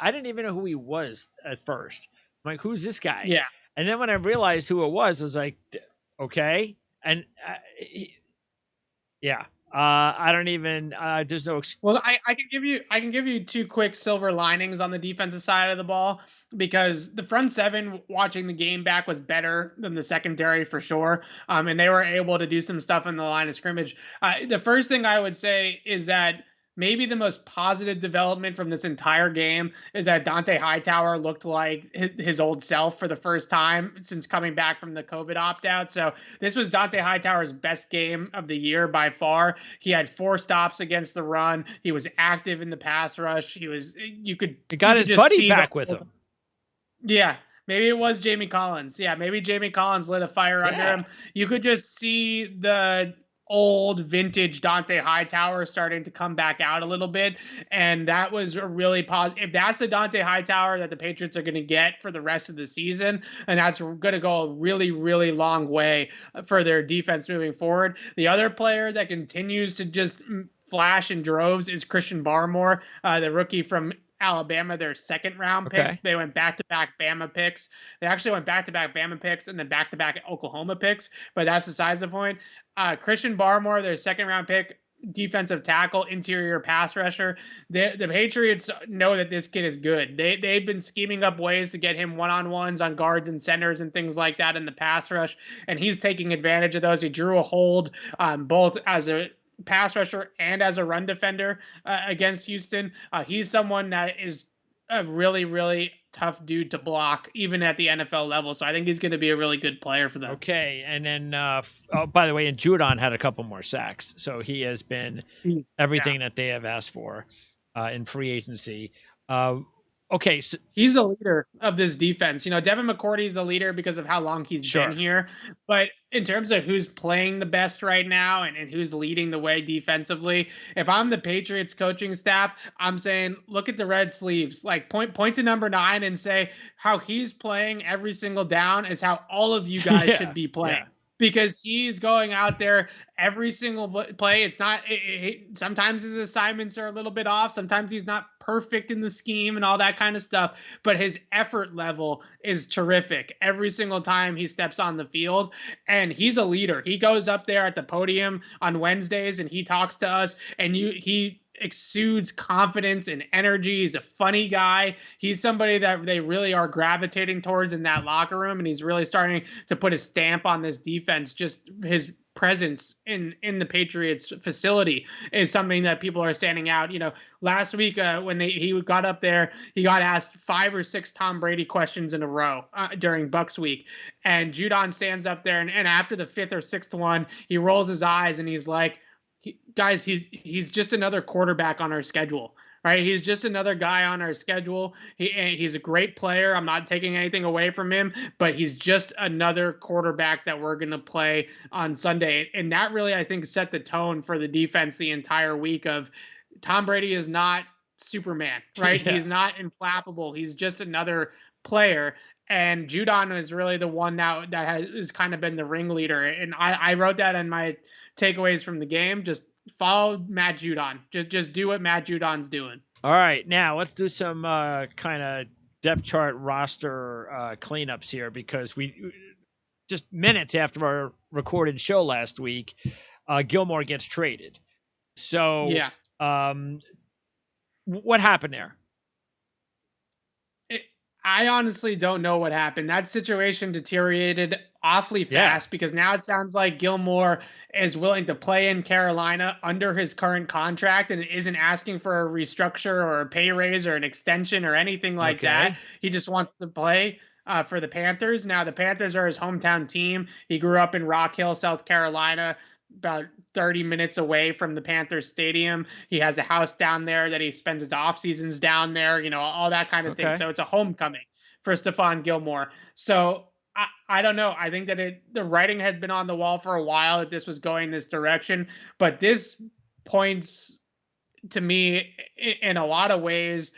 I didn't even know who he was at first. I'm like, who's this guy? Yeah. And then when I realized who it was, I was like, okay. And I don't even. There's no. Well, I can give you 2 quick silver linings on the defensive side of the ball. because the front seven watching the game back was better than the secondary for sure. And they were able to do some stuff in the line of scrimmage. The first thing I would say is that maybe the most positive development from this entire game is that Dante Hightower looked like his old self for the first time since coming back from the COVID opt-out. So this was Dante Hightower's best game of the year by far. He had 4 stops against the run. He was active in the pass rush. You could his just buddy see back with him. Yeah, maybe it was Jamie Collins. Yeah, maybe Jamie Collins lit a fire under him. You could just see the old vintage Dante Hightower starting to come back out a little bit. And that was a really positive. If that's the Dante Hightower that the Patriots are going to get for the rest of the season, and that's going to go a really, really long way for their defense moving forward. The other player that continues to just flash in droves is Christian Barmore, the rookie from Alabama, their second round pick. They went back-to-back Bama picks. They actually went back-to-back Bama picks and then back-to-back Oklahoma picks, but that's besides the point. Christian Barmore, their second round pick, defensive tackle, interior pass rusher. The Patriots know that this kid is good. They've been scheming up ways to get him one-on-ones on guards and centers and things like that in the pass rush, and he's taking advantage of those. He drew a hold both as a pass rusher and as a run defender against Houston. He's someone that is a really, really tough dude to block, even at the NFL level. So I think he's going to be a really good player for them. Okay, and then, by the way, and Judon had a couple more sacks, so he has been everything that they have asked for in free agency. Okay, so he's the leader of this defense. Devin McCourty's the leader because of how long he's been here. But in terms of who's playing the best right now and who's leading the way defensively, if I'm the Patriots coaching staff, I'm saying, look at the red sleeves. Like point to number 9 and say how he's playing every single down is how all of you guys should be playing. Yeah. Because he's going out there every single play. It's not, sometimes his assignments are a little bit off. Sometimes he's not perfect in the scheme and all that kind of stuff, but his effort level is terrific every single time he steps on the field. And he's a leader. He goes up there at the podium on Wednesdays and he talks to us, and he exudes confidence and energy. He's a funny guy. He's somebody that they really are gravitating towards in that locker room, and he's really starting to put a stamp on this defense. Just his presence in the Patriots facility is something that people are standing out. Last week when he got up there, he got asked 5 or 6 Tom Brady questions in a row during Bucs week, and Judon stands up there and after the 5th or 6th one, he rolls his eyes and he's like, guys, he's just another quarterback on our schedule, right? He's just another guy on our schedule. He's a great player. I'm not taking anything away from him, but he's just another quarterback that we're going to play on Sunday. And that really, I think, set the tone for the defense the entire week of Tom Brady is not Superman, right? Yeah. He's not implacable. He's just another player. And Judon is really the one that has kind of been the ringleader. And I wrote that in my takeaways from the game. Just follow Matt Judon. Just do what Matt Judon's doing. All right, now let's do some kind of depth chart roster cleanups here, because we just minutes after our recorded show last week, Gilmore gets traded. So yeah, what happened there? I honestly don't know what happened. That situation deteriorated awfully fast because now it sounds like Gilmore is willing to play in Carolina under his current contract and isn't asking for a restructure or a pay raise or an extension or anything like that. He just wants to play for the Panthers. Now, the Panthers are his hometown team. He grew up in Rock Hill, South Carolina, about 30 minutes away from the Panthers Stadium. He has a house down there that he spends his off seasons down there, all that kind of thing. So it's a homecoming for Stephon Gilmore. So I don't know. I think that the writing had been on the wall for a while that this was going this direction, but this points to me in a lot of ways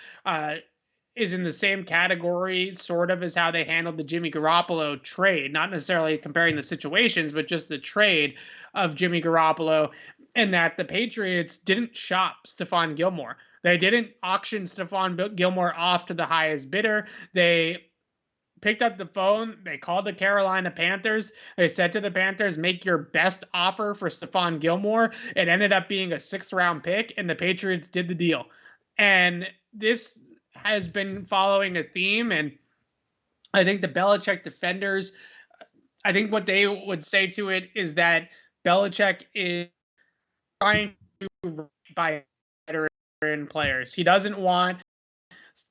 is in the same category sort of as how they handled the Jimmy Garoppolo trade, not necessarily comparing the situations, but just the trade of Jimmy Garoppolo, and that the Patriots didn't shop Stephon Gilmore. They didn't auction Stephon Gilmore off to the highest bidder. They picked up the phone. They called the Carolina Panthers. They said to the Panthers, make your best offer for Stephon Gilmore. It ended up being a 6th-round pick, and the Patriots did the deal. And this has been following a theme, and I think the Belichick defenders, I think what they would say to it is that Belichick is trying to buy veteran players. He doesn't want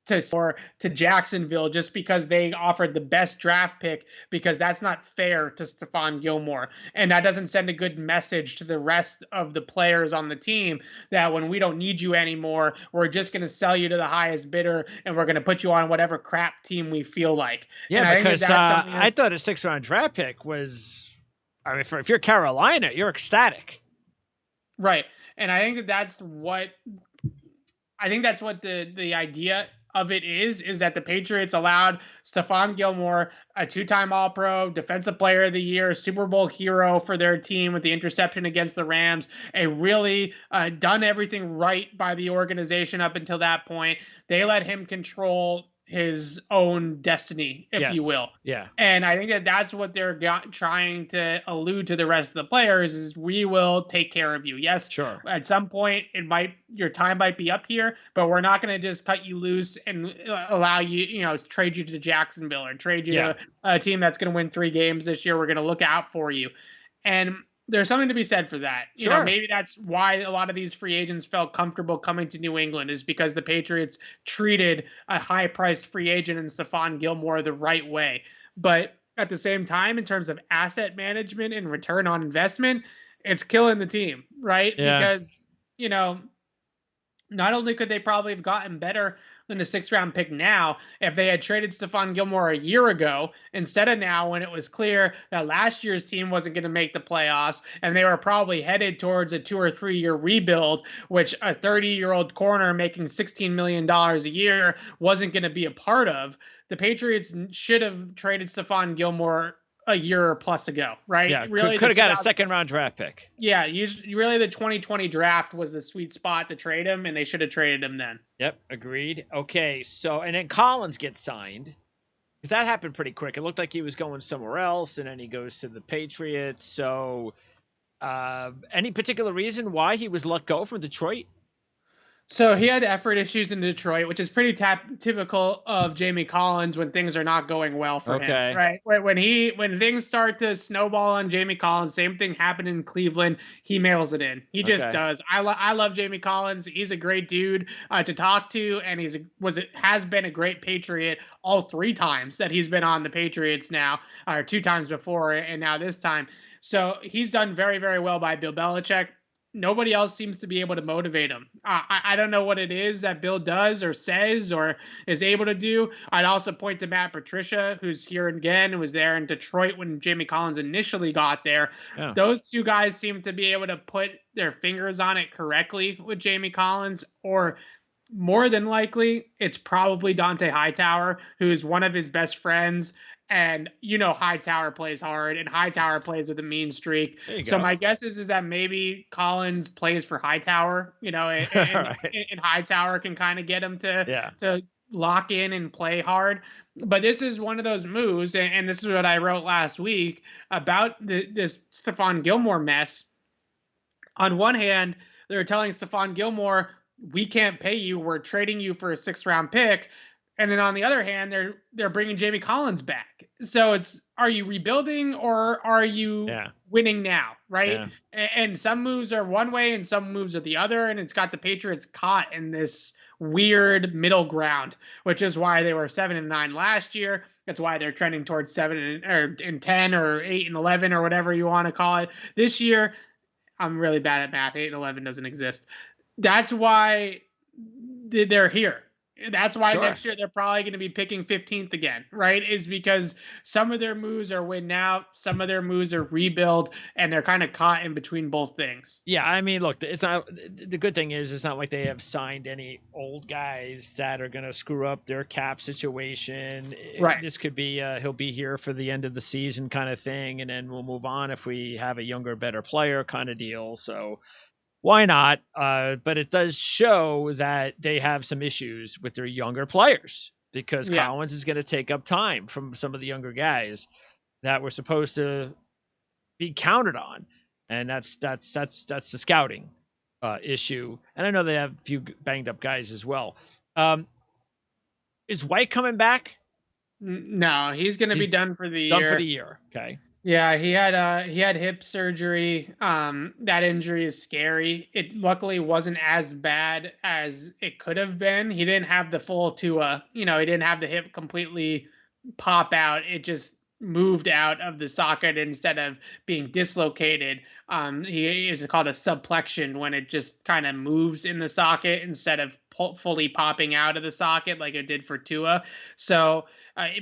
to Jacksonville just because they offered the best draft pick, because that's not fair to Stephon Gilmore. And that doesn't send a good message to the rest of the players on the team that when we don't need you anymore, we're just going to sell you to the highest bidder and we're going to put you on whatever crap team we feel like. Yeah, And I think because that's something I thought a 6th-round draft pick was, I mean, if you're Carolina, you're ecstatic. right. And I think that's what the idea of it is that the Patriots allowed Stephon Gilmore, a 2-time All-Pro, Defensive Player of the Year, Super Bowl hero for their team with the interception against the Rams, a really done everything right by the organization up until that point. They let him control his own destiny, if you will. Yeah. And I think that that's what they're trying to allude to the rest of the players is we will take care of you. Yes, sure. At some point, your time might be up here, but we're not going to just cut you loose and allow you, trade you to Jacksonville or trade you to a team that's going to win 3 games this year. We're going to look out for you. And there's something to be said for that. Sure. Maybe that's why a lot of these free agents felt comfortable coming to New England, is because the Patriots treated a high-priced free agent in Stephon Gilmore the right way. But at the same time, in terms of asset management and return on investment, it's killing the team, right? Yeah. Because, not only could they probably have gotten better than a 6th-round pick now if they had traded Stephon Gilmore a year ago instead of now, when it was clear that last year's team wasn't going to make the playoffs and they were probably headed towards a 2 or 3 year rebuild, which a 30-year-old corner making $16 million a year wasn't going to be a part of. The Patriots should have traded Stephon Gilmore a year plus ago, right? Yeah, really could have got a 2nd-round draft pick. Yeah, really the 2020 draft was the sweet spot to trade him, and they should have traded him then. Yep, agreed. Okay, so, and then Collins gets signed, because that happened pretty quick. It looked like he was going somewhere else, and then he goes to the Patriots. So, any particular reason why he was let go from Detroit? So he had effort issues in Detroit, which is pretty typical of Jamie Collins when things are not going well for him, right? When things start to snowball on Jamie Collins, same thing happened in Cleveland. He mails it in. He just does. I love Jamie Collins. He's a great dude to talk to, and has been a great Patriot all 3 times that he's been on the Patriots now, or 2 times before, and now this time. So he's done very, very well by Bill Belichick. Nobody else seems to be able to motivate him. I don't know what it is that Bill does or says or is able to do. I'd also point to Matt Patricia, who's here again, who was there in Detroit when Jamie Collins initially got there. Yeah. Those 2 guys seem to be able to put their fingers on it correctly with Jamie Collins, or more than likely, it's probably Dante Hightower, who's one of his best friends. And Hightower plays hard, and Hightower plays with a mean streak. So my guess is that maybe Collins plays for Hightower, and Hightower can kind of get him to lock in and play hard. But this is one of those moves, and this is what I wrote last week about this Stephon Gilmore mess. On one hand, they're telling Stephon Gilmore, we can't pay you, we're trading you for a 6th-round pick. And then on the other hand, they're bringing Jamie Collins back. So are you rebuilding or are you winning now, right? Yeah. And some moves are one way and some moves are the other, and it's got the Patriots caught in this weird middle ground, which is why they were 7-9 last year. That's why they're trending towards 7-10 or 8-11 or whatever you want to call it. This year, I'm really bad at math. 8-11 doesn't exist. That's why they're here. That's why next year they're probably going to be picking 15th again, right? Is because some of their moves are win now, some of their moves are rebuild, and they're kind of caught in between both things. Yeah, I mean, look, it's not. The good thing is it's not like they have signed any old guys that are going to screw up their cap situation. Right. This could be he'll be here for the end of the season kind of thing, and then we'll move on if we have a younger, better player kind of deal. So why not? But it does show that they have some issues with their younger players, because Collins is going to take up time from some of the younger guys that were supposed to be counted on, and that's the scouting issue. And I know they have a few banged up guys as well. Is White coming back? No, he's going to be He's done for the done for the year. year. Okay. Yeah, he had hip surgery. That injury is scary. It luckily wasn't as bad as it could have been. He didn't have the full Tua, he didn't have the hip completely pop out. It just moved out of the socket instead of being dislocated. He is called a subplexion when it just kind of moves in the socket instead of fully popping out of the socket like it did for Tua. So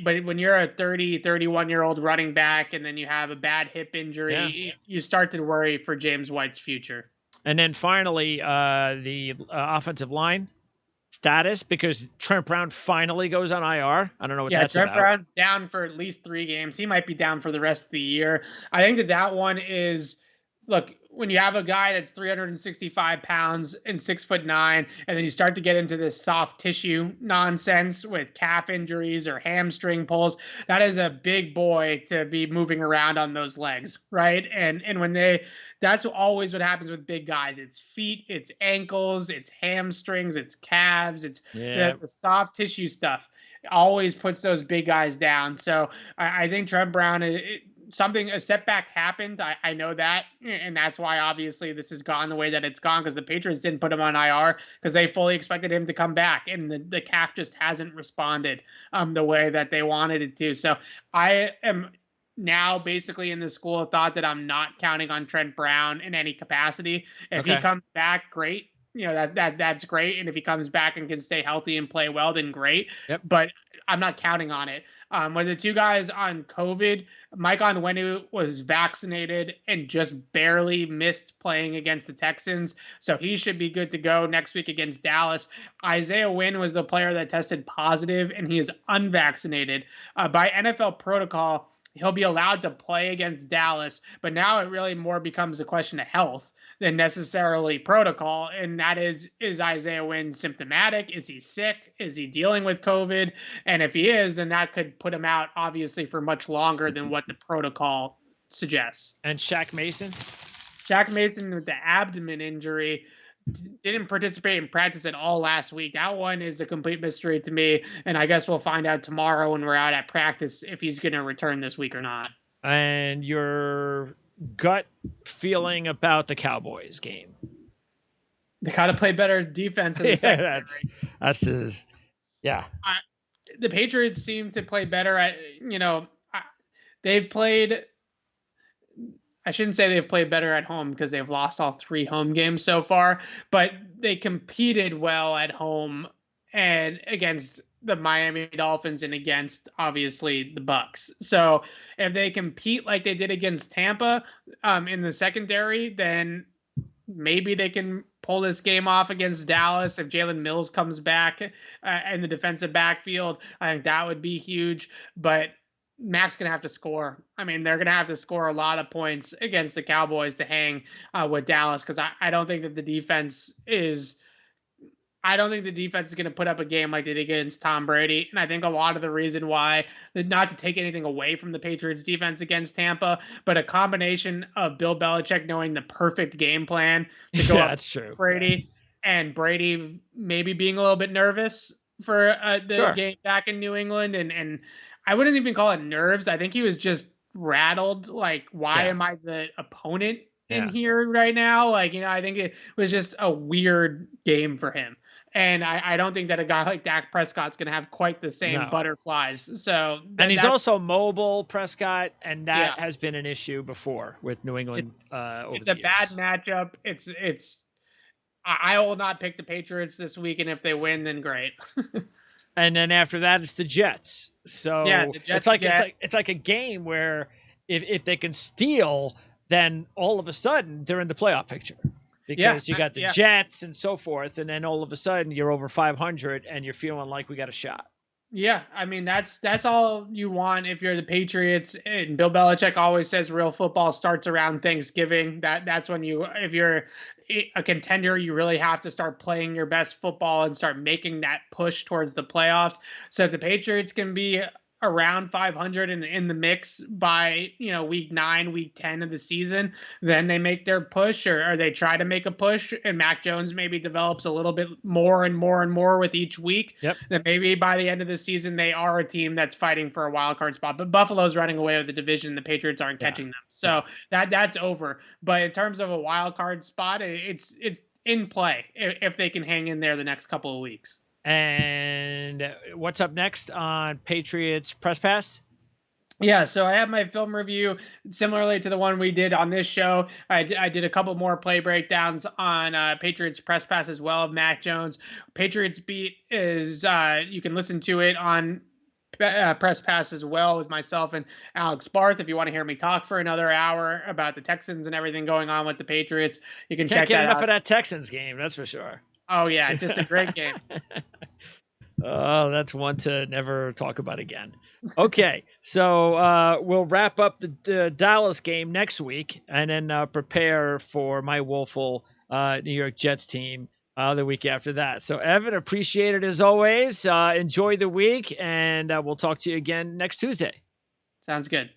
but when you're a 31-year-old running back and then you have a bad hip Yeah. injury, you start to worry for James White's future. And then finally, the offensive line status, because Trent Brown finally goes on IR. I don't know what Yeah, that's Trent about. Brown's down for at least 3 games. He might be down for the rest of the year. I think that one is, look, when you have a guy that's 365 pounds and 6'9", and then you start to get into this soft tissue nonsense with calf injuries or hamstring pulls, that is a big boy to be moving around on those legs, right? And when that's always what happens with big guys. It's feet, it's ankles, it's hamstrings, it's calves, it's Yeah. the soft tissue stuff always puts those big guys down. So I think Trent Brown, a setback happened. I know that. And that's why obviously this has gone the way that it's gone, because the Patriots didn't put him on IR because they fully expected him to come back. And the calf just hasn't responded the way that they wanted it to. So I am now basically in the school of thought that I'm not counting on Trent Brown in any capacity. If he Okay. comes back, great. That's great. And if he comes back and can stay healthy and play well, then great. Yep. But I'm not counting on it. When the two guys on COVID, Mike Onwenu was vaccinated and just barely missed playing against the Texans, so he should be good to go next week against Dallas. Isaiah Winn was the player that tested positive, and he is unvaccinated. By NFL protocol, he'll be allowed to play against Dallas, but now it really more becomes a question of health than necessarily protocol. And that is Isaiah Winn symptomatic? Is he sick? Is he dealing with COVID? And if he is, then that could put him out obviously for much longer than what the protocol suggests. And Shaq Mason. Jack Mason with the abdomen injury didn't participate in practice at all last week. That one is a complete mystery to me, and I guess we'll find out tomorrow when we're out at practice if he's going to return this week or not. And your gut feeling about the Cowboys game. They got to play better defense in the secondary. Yeah. The Patriots seem to play better at, they've played. I shouldn't say they've played better at home because they've lost all 3 home games so far, but they competed well at home and against the Miami Dolphins and against obviously the Bucs. So if they compete like they did against Tampa in the secondary, then maybe they can pull this game off against Dallas. If Jalen Mills comes back in the defensive backfield, I think that would be huge. But Mac's going to have to score. I mean, they're going to have to score a lot of points against the Cowboys to hang with Dallas, because I don't think that the defense is. I don't think the defense is going to put up a game like they did against Tom Brady. And I think a lot of the reason why, not to take anything away from the Patriots defense against Tampa, but a combination of Bill Belichick knowing the perfect game plan to go up that's true. Brady, and Brady maybe being a little bit nervous for the game back in New England. And I wouldn't even call it nerves. I think he was just rattled. Like, why am I the opponent in here right now? Like, I think it was just a weird game for him. And I don't think that a guy like Dak Prescott's going to have quite the same butterflies. So, and he's also mobile, Prescott, and that has been an issue before with New England. It's a bad matchup. I will not pick the Patriots this week, and if they win, then great. And then after that, it's the Jets. So the Jets it's like a game where if they can steal, then all of a sudden they're in the playoff picture. Because you got the Jets and so forth, and then all of a sudden you're over 500 and you're feeling like we got a shot. Yeah, I mean that's all you want if you're the Patriots. And Bill Belichick always says real football starts around Thanksgiving. That's when if you're a contender, you really have to start playing your best football and start making that push towards the playoffs. So if the Patriots can be around 500 and in the mix by, week 9, week 10 of the season, then they make their push, or they try to make a push, and Mac Jones maybe develops a little bit more and more and more with each week. Yep. Then maybe by the end of the season, they are a team that's fighting for a wild card spot. But Buffalo's running away with the division. The Patriots aren't catching them. So that's over. But in terms of a wild card spot, it's in play if they can hang in there the next couple of weeks. And what's up next on Patriots Press Pass? Yeah, so I have my film review similarly to the one we did on this show. I did a couple more play breakdowns on Patriots Press Pass as well of Mac Jones. Patriots Beat is you can listen to it on Press Pass as well with myself and Alex Barth. If you want to hear me talk for another hour about the Texans and everything going on with the Patriots, you can check that out. Can't get enough of that Texans game, that's for sure. Oh yeah, just a great game. Oh, that's one to never talk about again. Okay, so we'll wrap up the Dallas game next week, and then prepare for my woeful New York Jets team the week after that. So, Evan, appreciate it as always. Enjoy the week, and we'll talk to you again next Tuesday. Sounds good.